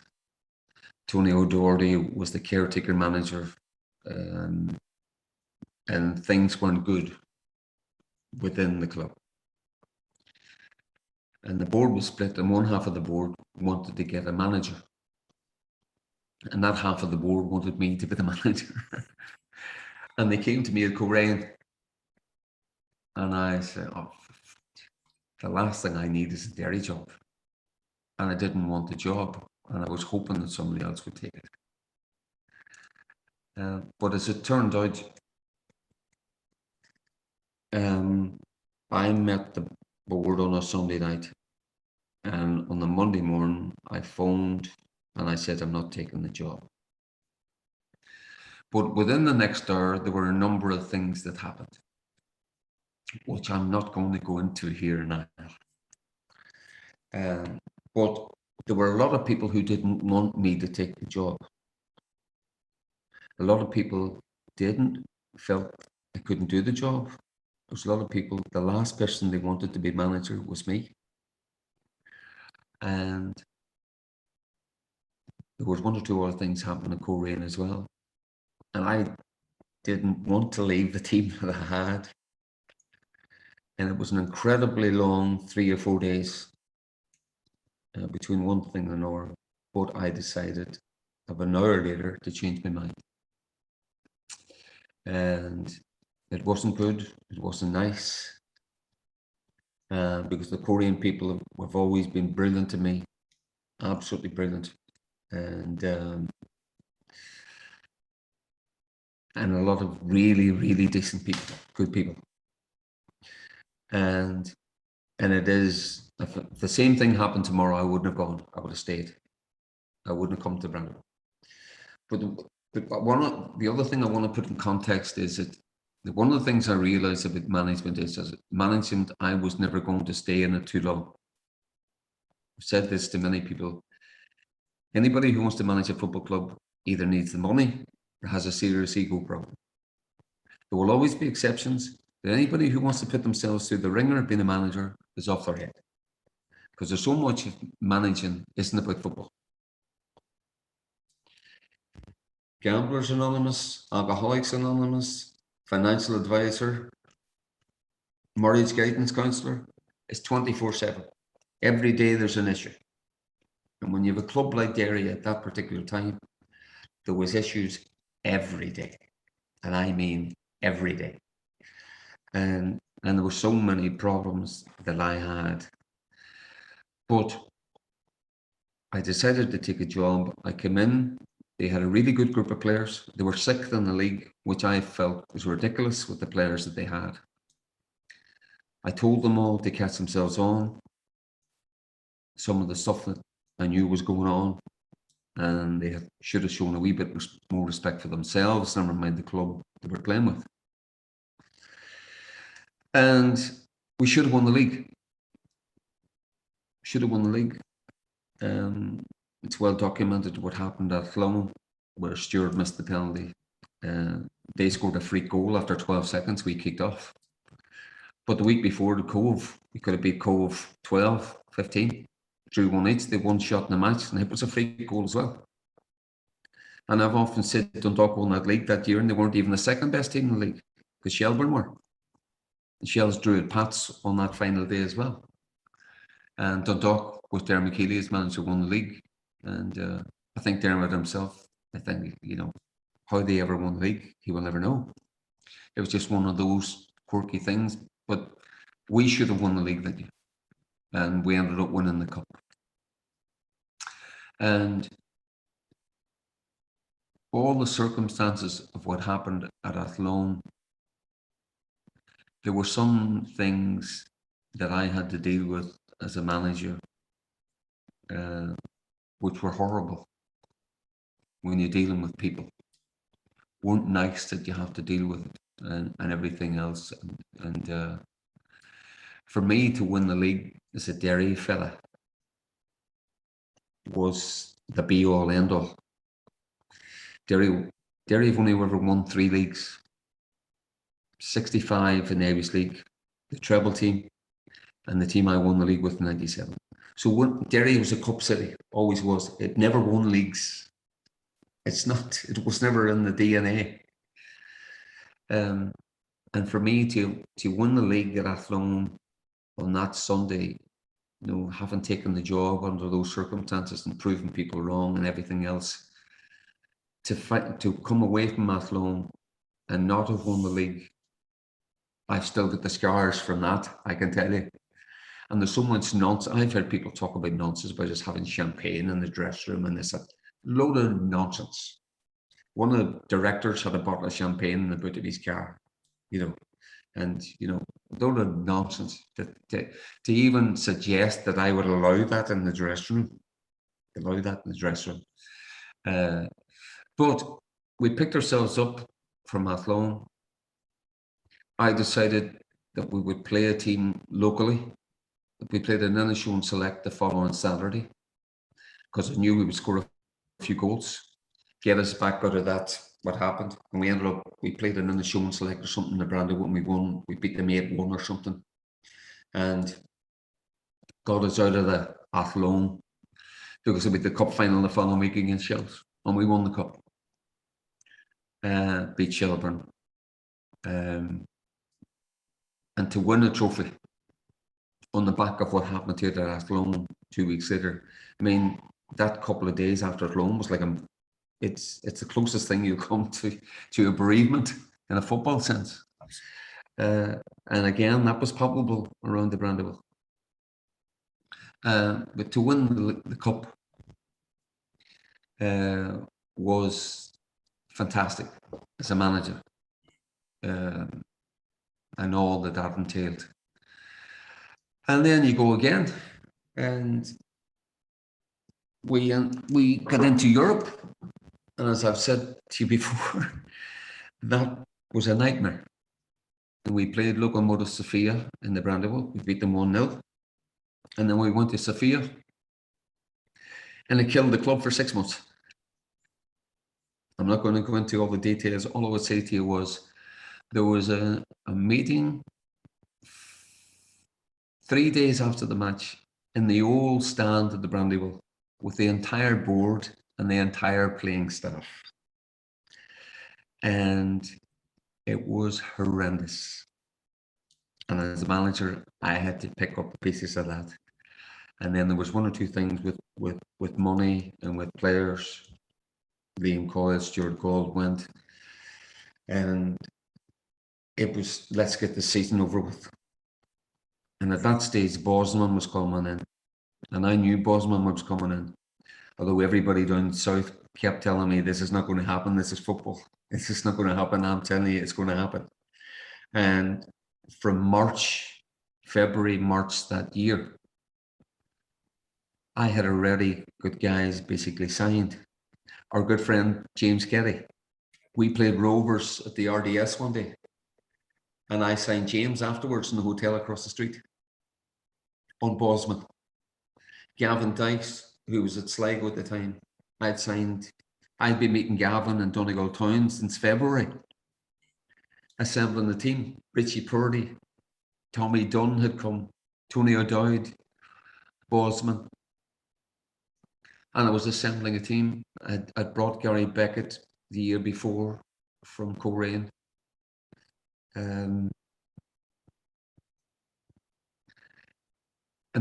Tony O'Doherty was the caretaker manager, and things weren't good within the club. And the board was split, and one half of the board wanted to get a manager, and that half of the board wanted me to be the manager. And they came to me at Korean, and I said, "Oh, the last thing I need is a Derry job." And I didn't want the job, and I was hoping that somebody else would take it. But as it turned out, I met the board on a Sunday night, and on the Monday morning I phoned and I said, "I'm not taking the job." But within the next hour, there were a number of things that happened, which I'm not going to go into here now. But there were a lot of people who didn't want me to take the job. A lot of people felt I couldn't do the job. There was a lot of people, the last person they wanted to be manager was me. And there was 1 or 2 other things happening in Korean as well. And I didn't want to leave the team that I had. And it was an incredibly long 3 or 4 days between one thing and another. But I decided about an hour later to change my mind. And it wasn't good. It wasn't nice. Because the Korean people have always been brilliant to me. Absolutely brilliant. And a lot of really, really decent people, good people. And And it is, if the same thing happened tomorrow, I wouldn't have gone. I would have stayed. I wouldn't have come to Brandon. But the other thing I want to put in context is that one of the things I realized about management is, as management, I was never going to stay in it too long. I've said this to many people. Anybody who wants to manage a football club either needs the money or has a serious ego problem. There will always be exceptions, but anybody who wants to put themselves through the ringer of being a manager is off their head. Because there's so much of managing isn't about football. Gamblers Anonymous, Alcoholics Anonymous, financial advisor, marriage guidance counsellor. It's 24/7. Every day there's an issue. And when you have a club like Derry at that particular time, there was issues every day. And I mean every day. And there were so many problems that I had. But I decided to take a job. I came in. They had a really good group of players. They were sixth in the league, which I felt was ridiculous with the players that they had. I told them all to catch themselves on. Some of the stuff that I knew was going on, and they should have shown a wee bit more respect for themselves, never mind the club they were playing with. And we should have won the league. Should have won the league. It's well documented what happened at Clone, where Stewart missed the penalty. They scored a free goal after 12 seconds. We kicked off. But the week before, the Cove, we could have beat Cove 12-15, drew 1-each. They one shot in the match, and it was a free goal as well. And I've often said Dundalk won that league that year, and they weren't even the second best team in the league, because Shelburne were. And Shells drew at Pats on that final day as well. And Dundalk, with Dermot Keeley as manager, won the league. And I think Dermot himself, I think, how they ever won the league, he will never know. It was just one of those quirky things. But we should have won the league that year. And we ended up winning the cup. And all the circumstances of what happened at Athlone, there were some things that I had to deal with as a manager, which were horrible when you're dealing with people. Weren't nice that you have to deal with it and everything else. And for me to win the league as a Derry fella was the be-all, end-all. Derry have only ever won 3 leagues. 65 in the Irish League, the treble team, and the team I won the league with in 97. So Derry was a cup city, always was. It never won leagues. It was never in the DNA. And for me to win the league at Athlone on that Sunday, having taken the job under those circumstances and proving people wrong and everything else, to come away from Athlone and not have won the league, I've still got the scars from that, I can tell you. And there's so much nonsense. I've heard people talk about nonsense about us having champagne in the dressing room and this, a load of nonsense. One of the directors had a bottle of champagne in the boot of his car, and a load of nonsense to even suggest that I would allow that in the dressing room. But we picked ourselves up from Athlone. I decided that we would play a team locally. We played an Inishowen Select the following Saturday because I knew we would score a few goals, get us back out of that, what happened. And we played an Inishowen Select or something in the Brandy when we won. We beat them 8-1 or something. And got us out of the Athlone because we had the cup final the following week against Shells. And we won the cup. Beat Shelburne. And to win a trophy on the back of what happened to it at Athlone 2 weeks later. I mean, that couple of days after Athlone was like it's the closest thing you come to a bereavement in a football sense. And again, that was palpable around the Brandywell. But to win the cup was fantastic as a manager, and all that entailed. And then you go again, and we got into Europe, and as I've said to you before, that was a nightmare. And we played Lokomotiv Sofia in the Brandywell. We beat them 1-0. And then we went to Sofia, and it killed the club for 6 months. I'm not going to go into all the details. All I would say to you was there was a meeting 3 days after the match in the old stand at the Brandywell with the entire board and the entire playing staff. And it was horrendous. And as a manager, I had to pick up pieces of that. And then there was one or two things with money and with players. Liam Coyle, Stuart Gold went. And it was, let's get the season over with. And at that stage, Bosman was coming in. And I knew Bosman was coming in. Although everybody down south kept telling me, this is not going to happen, this is football. This is not going to happen. I'm telling you, it's going to happen. And from February, March that year, I had already got guys basically signed. Our good friend, James Kelly. We played Rovers at the RDS one day. And I signed James afterwards in the hotel across the street on Bosman. Gavin Dykes, who was at Sligo at the time, I'd been meeting Gavin in Donegal Town since February, assembling the team. Richie Purdy, Tommy Dunn had come, Tony O'Dowd, Bosman. And I was assembling a team. I'd brought Gary Beckett the year before from Coleraine. And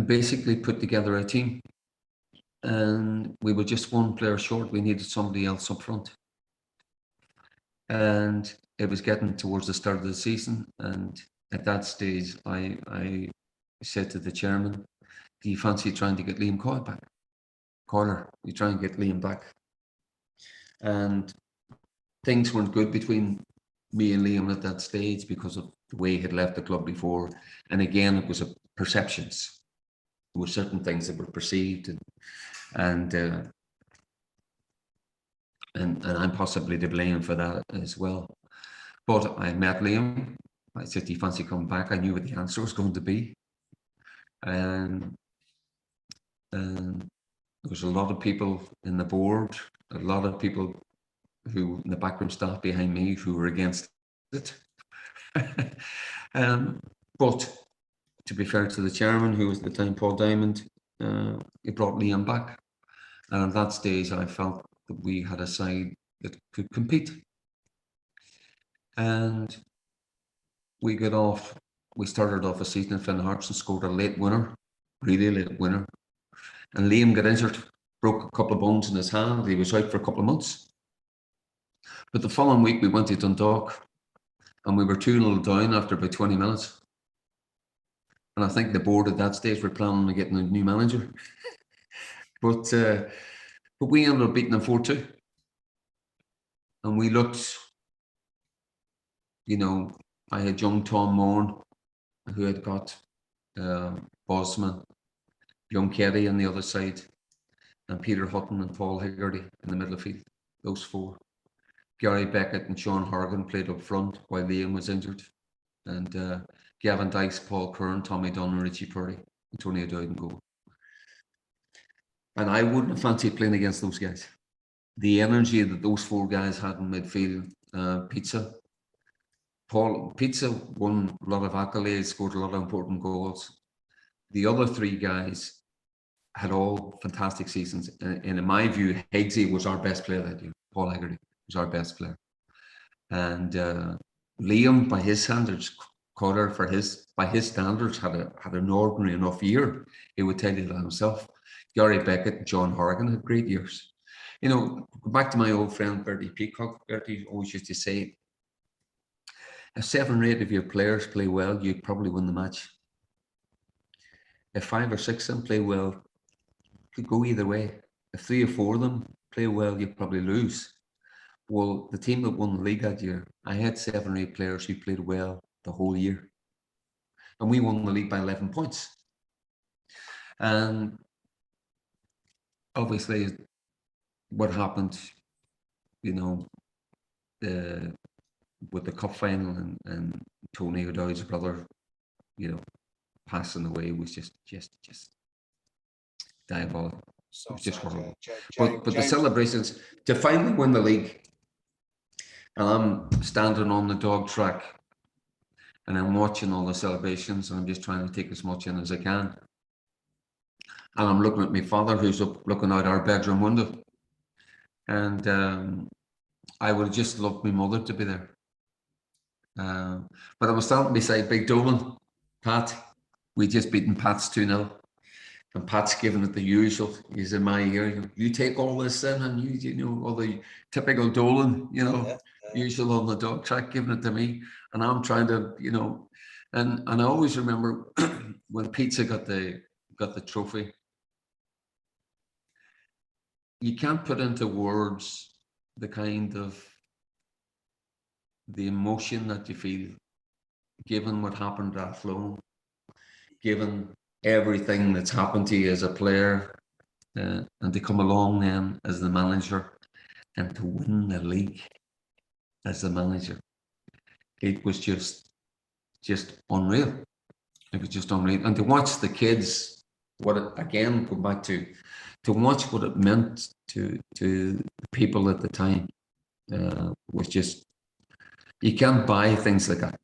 basically put together a team. And we were just one player short. We needed somebody else up front. And it was getting towards the start of the season. And at that stage, I said to the chairman, do you fancy trying to get Liam Coyle back? Coyle, you try and get Liam back. And things weren't good between me and Liam at that stage because of the way he had left the club before. And again, it was perceptions. There were certain things that were perceived, and I'm possibly to blame for that as well. But I met Liam. I said, do you fancy coming back? I knew what the answer was going to be. And there was a lot of people in the board, a lot of people who in the backroom staff behind me who were against it. But to be fair to the chairman, who was at the time Paul Diamond, he brought Liam back. And at that stage, I felt that we had a side that could compete. And we started off a season in Finn Hearts and scored a late winner, really late winner. And Liam got injured, broke a couple of bones in his hand. He was out for a couple of months. But the following week, we went to Dundalk and we were 2-0 down after about 20 minutes. And I think the board at that stage were planning on getting a new manager. But we ended up beating them 4-2. And we looked, I had young Tom Moran, who had got Bosman, young Kerry on the other side, and Peter Hutton and Paul Higgerty in the middle of the field, those four. Gary Beckett and Sean Horgan played up front while Liam was injured. And Gavin Dykes, Paul Curran, Tommy Dunn, and Richie Purdy, and Tony O'Dowd in goal. And I wouldn't have fancied playing against those guys. The energy that those four guys had in midfield, Pizza won a lot of accolades, scored a lot of important goals. The other three guys had all fantastic seasons. And in my view, Higgsy was our best player that year. Paul Haggerty was our best player. And Liam, by his standards, Cotter, by his standards, had an ordinary enough year. He would tell you that himself. Gary Beckett and John Horgan had great years. Go back to my old friend Bertie Peacock. Bertie always used to say, if 7 or 8 of your players play well, you probably win the match. If 5 or 6 of them play well, it could go either way. If 3 or 4 of them play well, you probably lose. Well, the team that won the league that year, I had 7 or 8 players who played well the whole year. And we won the league by 11 points. And obviously, what happened, you know, with the cup final and Tony O'Dowd's brother, you know, passing away was just diabolical. So it was just sad, horrible. James, But the celebrations to finally win the league, and I'm standing on the dog track, and I'm watching all the celebrations, and I'm just trying to take as much in as I can. And I'm looking at my father, who's up looking out our bedroom window, and I would have just loved my mother to be there. But I was standing beside Big Dolan, Pat. We just beaten Pat's 2-0. And Pat's giving it the usual. He's in my ear. You take all this in, and you know, all the typical Dolan, you know, usual on the dog track, giving it to me. And I'm trying to, you know, and I always remember when Pizza got the trophy. You can't put into words the kind of the emotion that you feel, given what happened at Athlone, given everything that's happened to you as a player, and to come along then as the manager and to win the league as the manager. It was just unreal. It was just unreal. And to watch the kids, what it, again, go back to watch what it meant to people at the time, was just, you can't buy things like that.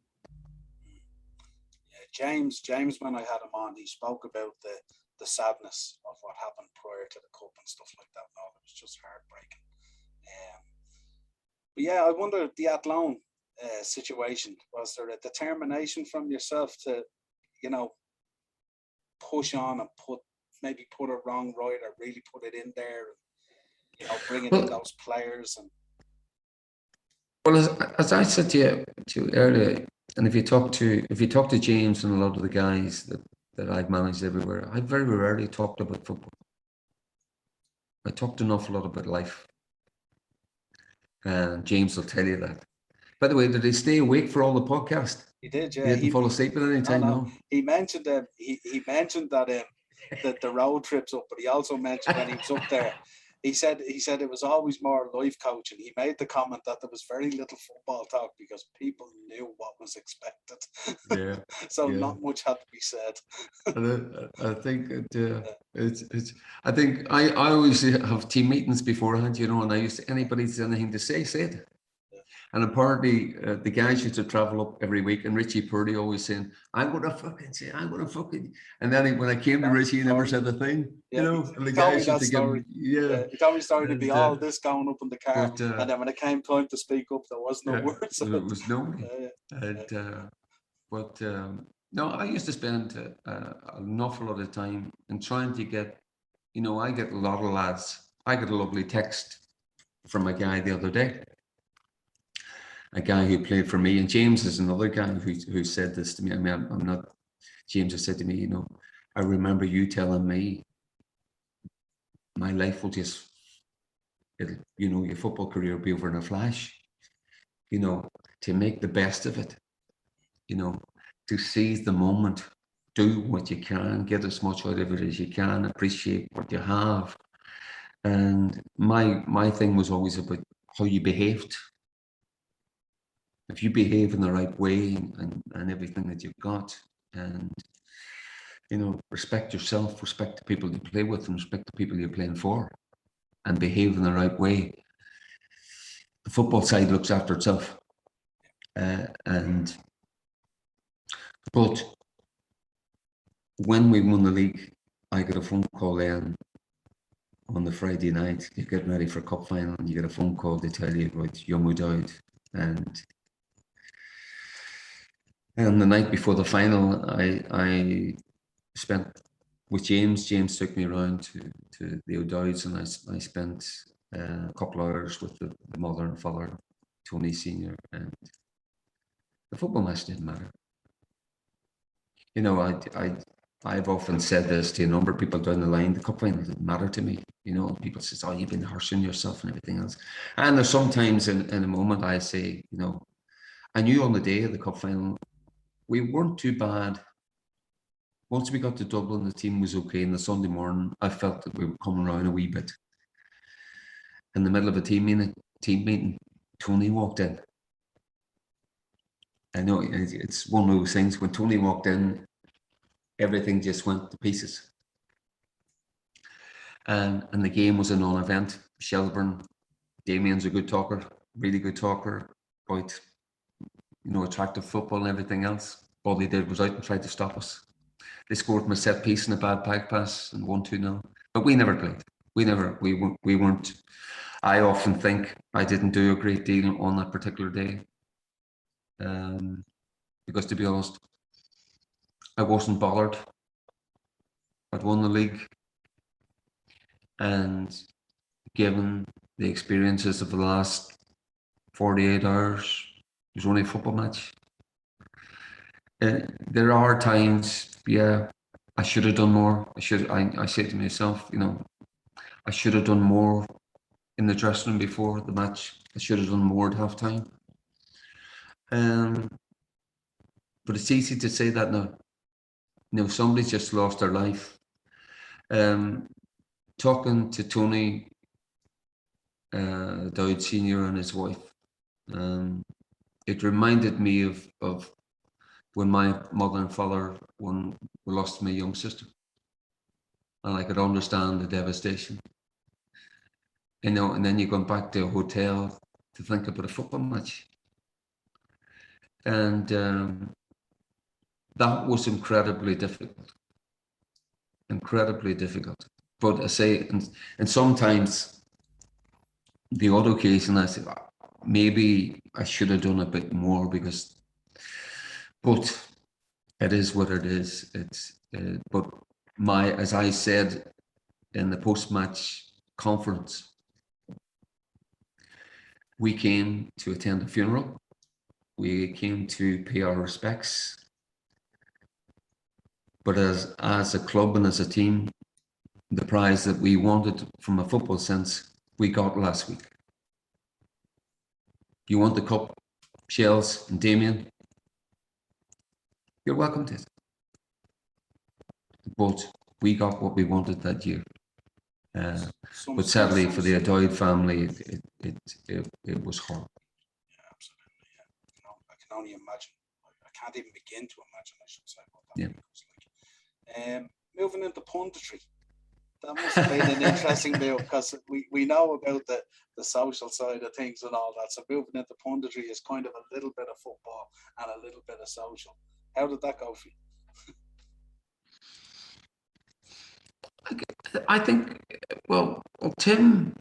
James, when I had him on, he spoke about the sadness of what happened prior to the cup and stuff like that. No, it was just heartbreaking. But yeah, I wonder, the Athlone situation, was there a determination from yourself to, you know, push on and put it wrong right, or really put it in there, and, you know, bringing in those players? And well, as I said to you earlier, and if you talk to James and a lot of the guys that I've managed everywhere, I very rarely talked about football. I talked an awful lot about life. And James will tell you that. By the way, did he stay awake for all the podcast? He did, yeah. He didn't fall asleep at any time, no. He mentioned that the road trips up, but he also mentioned when he was up there, he said it was always more life coaching. He made the comment that there was very little football talk because people knew what was expected. Yeah. So not much had to be said. And I think it's. I think I always have team meetings beforehand, you know, and I used to, anybody says anything to say it. And apparently, the guys used to travel up every week, and Richie Purdy always saying, I'm going to fucking. And then when I came to Richie, he never said a thing, you know. And the guys used to give him, he told me the story to be all this going up in the car. And then when it came time to speak up, there was no words. There was nobody. No, I used to spend an awful lot of time in trying to get, you know, I get a lot of lads. I got a lovely text from a guy the other day. A guy who played for me, and James is another guy who said this to me. I mean, I'm not. James has said to me, you know, I remember you telling me my life will just, you know, your football career will be over in a flash. You know, to make the best of it. You know, to seize the moment, do what you can, get as much out of it as you can, appreciate what you have. And my thing was always about how you behaved. If you behave in the right way and everything that you've got, and, you know, respect yourself, respect the people you play with, and respect the people you're playing for, and behave in the right way, the football side looks after itself. But when we won the league, I got a phone call then on the Friday night. You're getting ready for a cup final, and you get a phone call to tell you about Young O'Dowd. And the night before the final, I spent with James. James took me around to the O'Dowds, and I spent a couple of hours with the mother and father, Tony Senior, and the football match didn't matter. You know, I've often said this to a number of people down the line. The cup final didn't matter to me. You know, people say, "Oh, you've been harshing yourself and everything else." And there's sometimes in a moment I say, you know, I knew on the day of the cup final we weren't too bad once we got to Dublin, the team was okay. And the Sunday morning, I felt that we were coming around a wee bit. In the middle of a team meeting, Tony walked in. I know it's one of those things. When Tony walked in, everything just went to pieces. And the game was a non-event. Shelburne, Damien's a good talker, really good talker about, attractive football and everything else. All they did was out and tried to stop us. They scored from a set piece and a bad back pass and 1-2-0. But we never played. We weren't. I often think I didn't do a great deal on that particular day. Because to be honest, I wasn't bothered. I'd won the league. And given the experiences of the last 48 hours, it was only a football match. There are times, I should have done more. I say to myself, I should have done more in the dressing room before the match. I should have done more at halftime. But it's easy to say that now. Somebody's just lost their life. Talking to Tony Dowd Senior and his wife, it reminded me of when my mother and father, when we lost my young sister, and I could understand the devastation. And then you go back to a hotel to think about a football match, and that was incredibly difficult. But I say, and sometimes the odd occasion I say, maybe I should have done a bit more but it is what it is. But as I said in the post-match conference, we came to attend a funeral. We came to pay our respects. But as a club and as a team, the prize that we wanted from a football sense, we got last week. You want the cup, Shells and Damien? You're welcome to it. But we got what we wanted that year. But sadly for the Adoyd family, it was horrible. Yeah, absolutely. Yeah. I can only imagine. I can't even begin to imagine, I should say, what that was like. Moving into punditry. That must have been an interesting move, because we know about the social side of things and all that. So moving into punditry is kind of a little bit of football and a little bit of social. How did that go for you? I think, well, Tim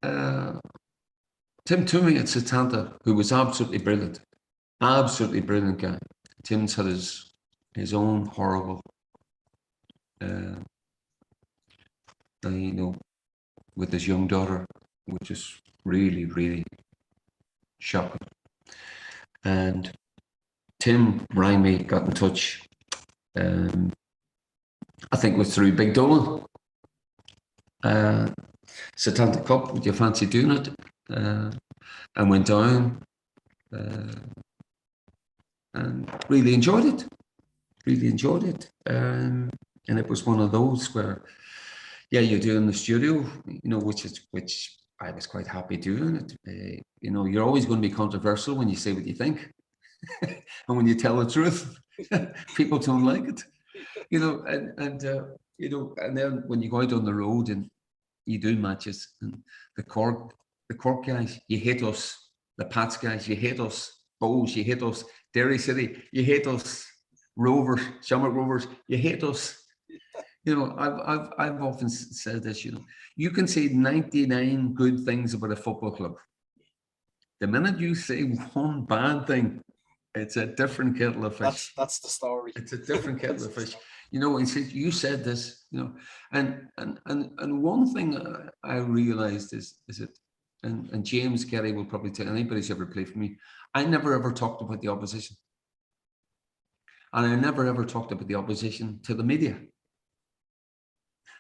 Toomey at Setanta, who was absolutely brilliant guy. Tim's had his own horrible, with his young daughter, which is really, really shocking. And Tim rang me, got in touch. I think it was through Big Dolan. Setanta Cup, would you fancy doing it? And went down and really enjoyed it. And it was one of those where, you do in the studio, which I was quite happy doing it. You're always going to be controversial when you say what you think. And when you tell the truth, people don't like it. And then when you go out on the road and you do matches, and the Cork guys, you hate us. The Pats guys, you hate us. Bows, you hate us. Derry City, you hate us. Rovers, Shamrock Rovers, you hate us. I've often said this. You can say 99 good things about a football club. The minute you say one bad thing, it's a different kettle of fish. That's the story. It's a different kettle of fish. And says, you said this, and one thing I realized is it, and James Kelly will probably tell anybody who's ever played for me, I never ever talked about the opposition. And I never ever talked about the opposition to the media.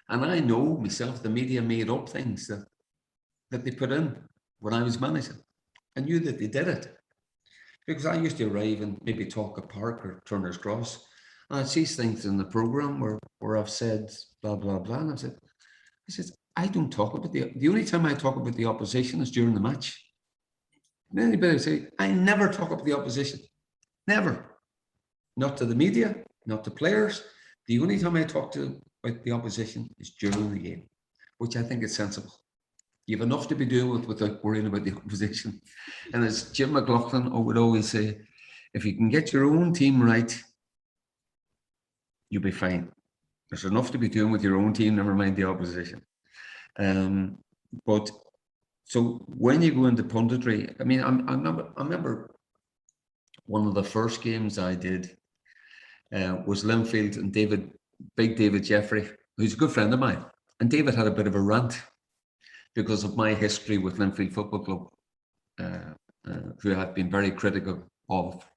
And I know myself, the media made up things that they put in when I was managing. I knew that they did it. Because I used to arrive and maybe talk at Park or Turner's Cross, And I see things in the program where I've said blah blah blah, and I said I don't talk about the only time I talk about the opposition is during the match. And anybody say I never talk about the opposition, never, not to the media, not to players. The only time I talk about the opposition is during the game, which I think is sensible. You have enough to be doing with without worrying about the opposition. And as Jim McLaughlin would always say, if you can get your own team right, you'll be fine. There's enough to be doing with your own team, never mind the opposition. But so when you go into punditry, I mean, I remember one of the first games I did was Linfield and Big David Jeffrey, who's a good friend of mine. And David had a bit of a rant because of my history with Linfield Football Club, who I've been very critical of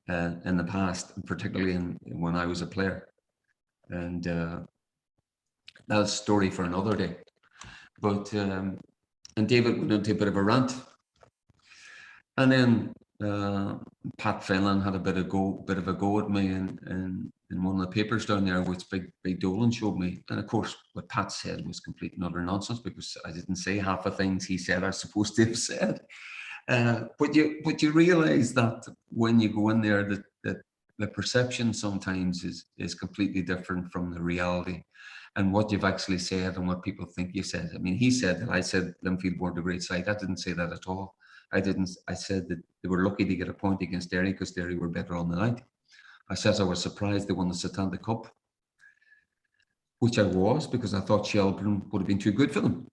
in the past, and particularly when I was a player. And that's a story for another day. But and David went into a bit of a rant, and then Pat Fenlon had a bit of a go at me in one of the papers down there, which Big Dolan showed me. And of course, what Pat said was complete and utter nonsense, because I didn't say half the things he said I was supposed to have said. But you realise that when you go in there, that the perception sometimes is completely different from the reality, and what you've actually said and what people think you said. I mean, he said that I said Linfield weren't a great side. I didn't say that at all. I said that they were lucky to get a point against Derry because Derry were better on the night. I said I was surprised they won the Satanta Cup, which I was, because I thought Shelbourne would have been too good for them.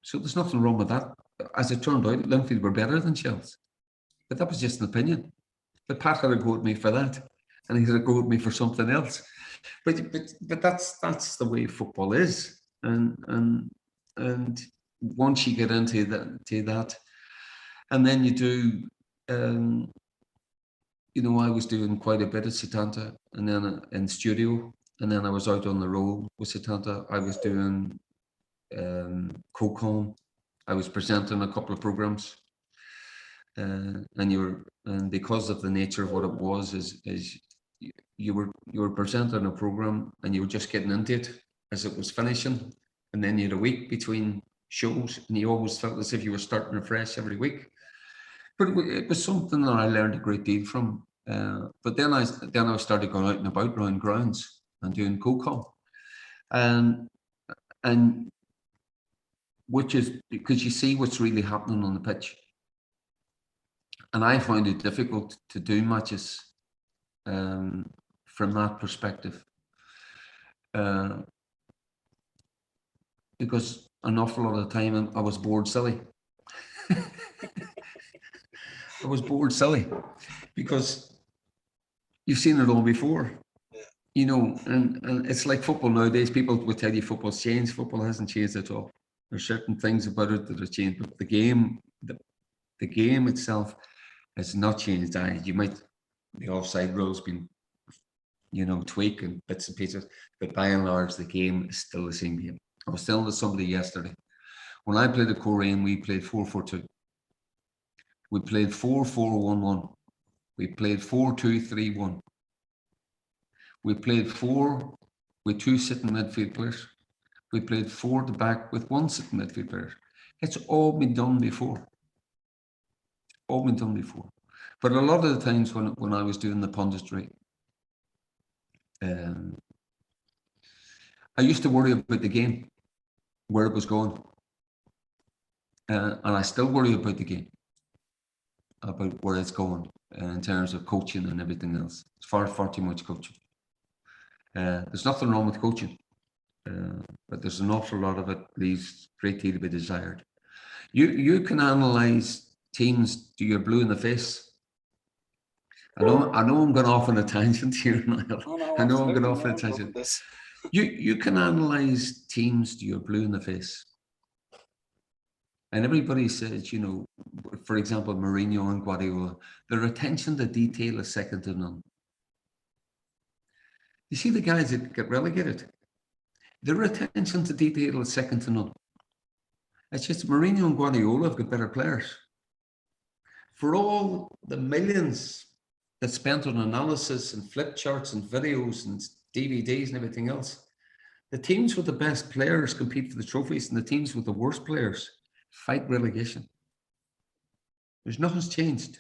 So there's nothing wrong with that. As it turned out, Linfield were better than Shells. But that was just an opinion. But Pat had a go at me for that, and he had a go at me for something else. But that's the way football is. And once you get into that, and then you do, I was doing quite a bit at Setanta, and then in studio, and then I was out on the road with Setanta. I was doing CoCon. I was presenting a couple of programs, and because of the nature of what it was, is you were presenting a program and you were just getting into it as it was finishing, and then you had a week between shows, and you always felt as if you were starting afresh every week. But it was something that I learned a great deal from. But then I started going out and about round grounds and doing CoCon, and which is because you see what's really happening on the pitch. And I find it difficult to do matches from that perspective, because an awful lot of the time I was bored silly. I was bored silly because you've seen it all before, and it's like football nowadays. People would tell you football's changed. Football hasn't changed at all. There's certain things about it that have changed, but the game itself has not changed. The offside rule's been, tweaked and bits and pieces, but by and large, the game is still the same game. I was telling to somebody yesterday, when I played at Korean, we played 4-4-2. We played 4-4-1-1. We played 4-2-3-1. We played 4 with 2 sitting midfield players. We played 4 at the back with 1 sitting midfield player. It's all been done before. All been done before. But a lot of the times when I was doing the punditry, I used to worry about the game, where it was going. And I still worry about the game, about where it's going in terms of coaching and everything else. It's far too much coaching. There's nothing wrong with coaching, but there's an awful lot of it leaves a great deal to be desired. You can analyse teams till you're blue in the face. I know I'm going off on a tangent here, Niall. I know I'm going off on a tangent. You can analyse teams till you're blue in the face. And everybody says, for example, Mourinho and Guardiola, their attention to detail is second to none. You see the guys that get relegated, their attention to detail is second to none. It's just Mourinho and Guardiola have got better players. For all the millions that's spent on analysis and flip charts and videos and DVDs and everything else. The teams with the best players compete for the trophies, and the teams with the worst players fight relegation. There's nothing's changed.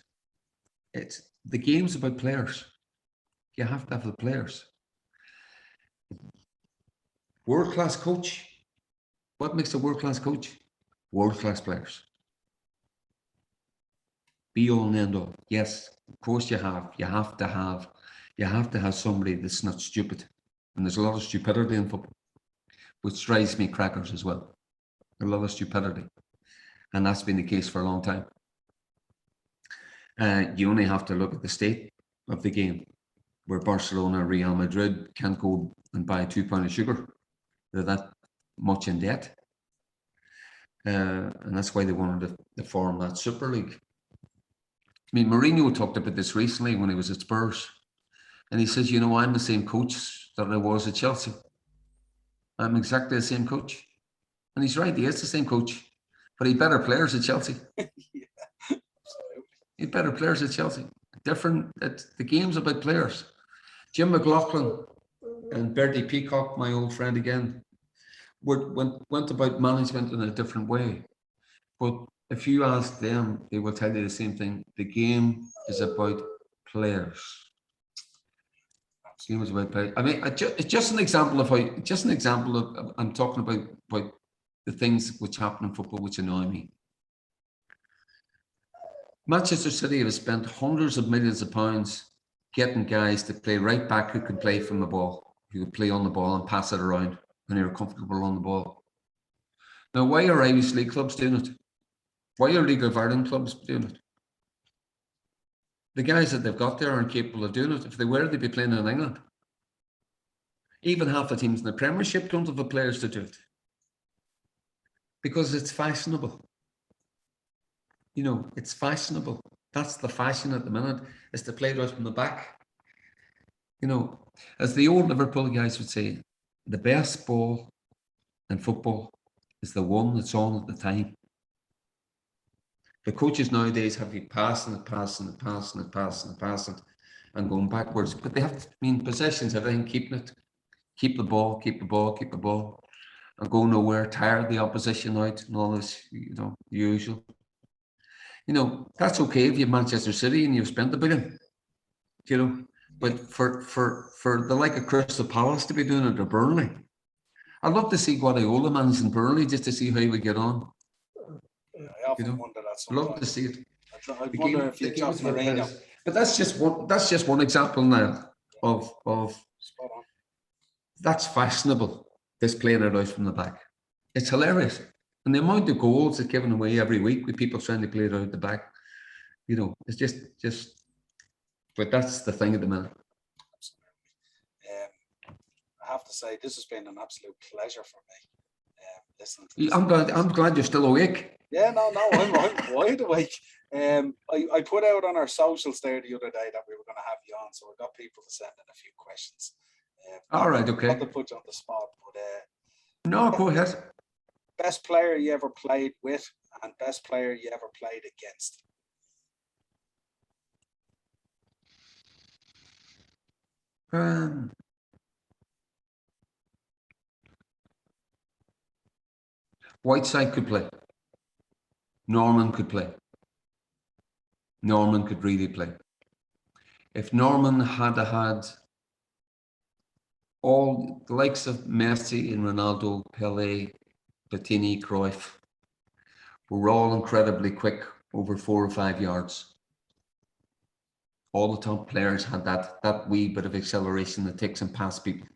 It's the game's about players. You have to have the players. World-class coach. What makes a world-class coach? World-class players. Be all and end all. Yes, of course you have. You have to have somebody that's not stupid. And there's a lot of stupidity in football, which drives me crackers as well. A lot of stupidity. And that's been the case for a long time. You only have to look at the state of the game, where Barcelona, Real Madrid can't go and buy £2 of sugar. They're that much in debt. And that's why they wanted to form that Super League. I mean, Mourinho talked about this recently when he was at Spurs. And he says, I'm the same coach that I was at Chelsea. I'm exactly the same coach. And he's right, he is the same coach. But he had better players at Chelsea. Yeah, absolutely. He had better players at Chelsea. The game's about players. Jim McLaughlin and Bertie Peacock, my old friend again, went about management in a different way. But if you ask them, they will tell you the same thing. The game is about players. The game is about players. I mean, it's just an example of I'm talking about the things which happen in football which annoy me. Manchester City have spent hundreds of millions of pounds getting guys to play right back who can play from the ball, who can play on the ball and pass it around when you're comfortable on the ball. Now, why are Irish league clubs doing it? Why are League of Ireland clubs doing it? The guys that they've got there aren't capable of doing it. If they were, they'd be playing in England. Even half the teams in the Premiership don't have the players to do it. Because it's fashionable. It's fashionable. That's the fashion at the minute, is to play right from the back. As the old Liverpool guys would say, the best ball in football is the one that's on at the time. The coaches nowadays have you passing and going backwards. But they have, possessions, everything, keeping it. Keep the ball, and go nowhere, tire the opposition out and all this, the usual. That's okay if you're Manchester City and you've spent $1 billion, but for the like of Crystal Palace to be doing it, or Burnley, I'd love to see Guardiola managing Burnley just to see how he would get on. I often wonder that sometimes. Love to see it. I wonder if you drop Mourinho. But that's just one example now of Spot on. That's fashionable. This playing it out from the back. It's hilarious. And the amount of goals that's given away every week with people trying to play it out the back, it's just. But that's the thing at the minute. Absolutely. I have to say, this has been an absolute pleasure for me. Listening to this. I'm glad you're still awake. Yeah, no, I'm wide awake. I put out on our socials there the other day that we were going to have you on, so we got people to send in a few questions. All right, okay. Not to put you on the spot, but no, go ahead. Best player you ever played with, and best player you ever played against. Whiteside could play. Norman could play. Norman could really play. If Norman had had all the likes of Messi and Ronaldo, Pelé, Platini, Cruyff, were all incredibly quick over 4 or 5 yards. All the top players had that wee bit of acceleration that takes them past people.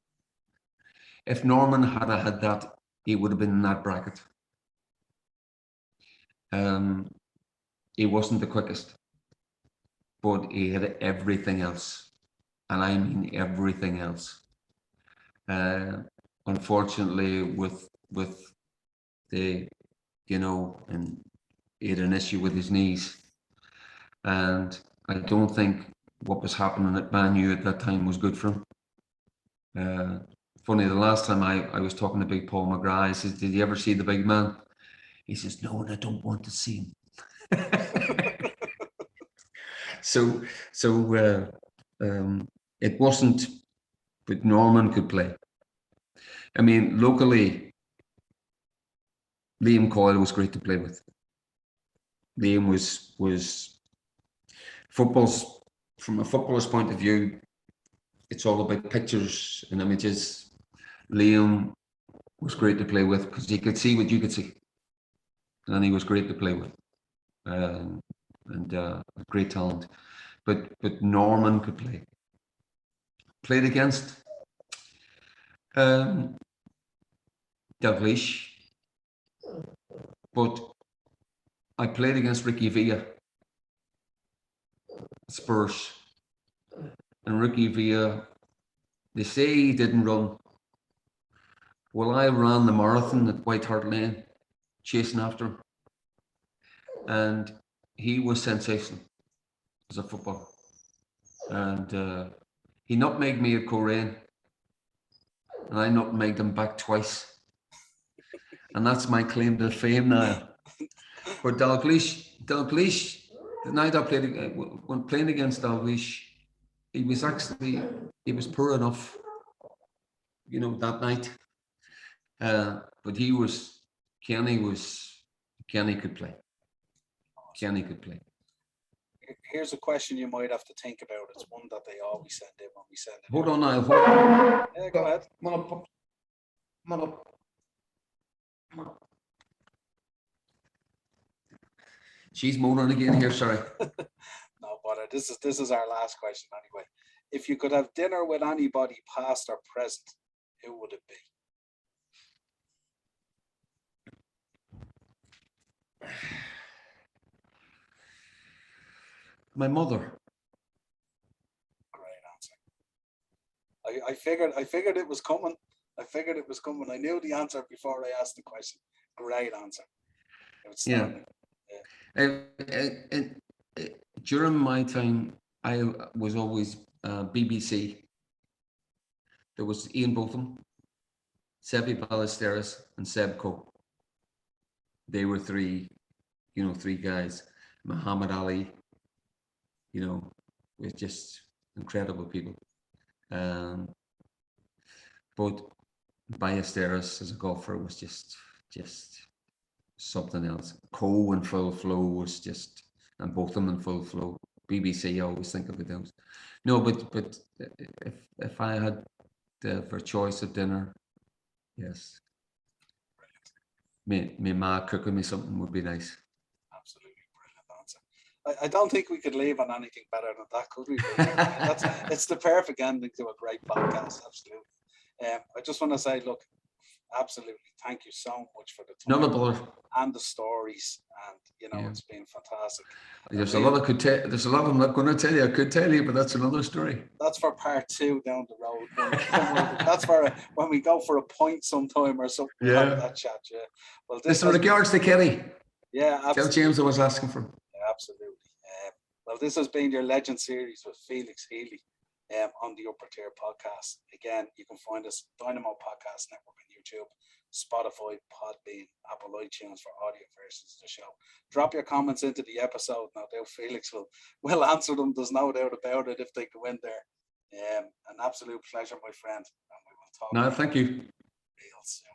If Norman had had that, he would have been in that bracket. He wasn't the quickest, but he had everything else, and I mean everything else. Unfortunately, with the, and he had an issue with his knees, and I don't think what was happening at Man U at that time was good for him. Funny, the last time I was talking to Big Paul McGrath, I said, "Did you ever see the big man?" He says, "No, and I don't want to see him." It wasn't, but Norman could play. I mean, locally, Liam Coyle was great to play with. Liam was football's, from a footballer's point of view, it's all about pictures and images. Liam was great to play with because he could see what you could see, and he was great to play with, and a great talent. But Norman could play. Played against Dalglish, but I played against Ricky Villa, Spurs, and Ricky Villa. They say he didn't run. Well, I ran the marathon at White Hart Lane, chasing after him, and he was sensational as a footballer. And he nutmegged me at Coleraine, and I nutmegged him back twice, and that's my claim to fame now. But Dalglish, the night I played, when playing against Dalglish, he was poor enough, that night. But Kenny could play. Kenny could play. Here's a question you might have to think about. It's one that they always send in when we send it. Hold on now. Yeah, go ahead. Come on up. She's moaning again here, sorry. No bother. This is our last question anyway. If you could have dinner with anybody, past or present, who would it be? My mother. Great answer. I figured it was coming. I knew the answer before I asked the question. Great answer. Yeah. During my time, I was always BBC. There was Ian Botham, Sebi Ballesteros, and Seb Coe. They were three guys. Muhammad Ali, was just incredible people. But Ballesteros as a golfer was just something else. Coe in full flow was just, and Botham in full flow. BBC, I always think of those. No, but if I had for choice of dinner, yes. Me ma cooking me something would be nice. Absolutely brilliant answer. I don't think we could leave on anything better than that, could we? It's the perfect ending to a great podcast. Absolutely. I just want to say, look, absolutely, thank you so much for the time and the stories, and It's been fantastic. There's a lot I'm not going to tell you. I could tell you, but that's another story. That's for part 2 down the road. That's for when we go for a point sometime or something. Yeah. That chat. Yeah. Well, this is regards to Kenny. Yeah, absolutely. Tell James I was asking for him. Yeah, absolutely. Well, this has been your Legend series with Felix Healy on the Upper Tier podcast. Again, you can find us Dynamo Podcast Network on YouTube, Spotify, Podbean, Apple iTunes for audio versions of the show. Drop your comments into the episode. No doubt Felix will answer them. There's no doubt about it if they go in there. An absolute pleasure, my friend. And we will talk. No, thank you. Real soon.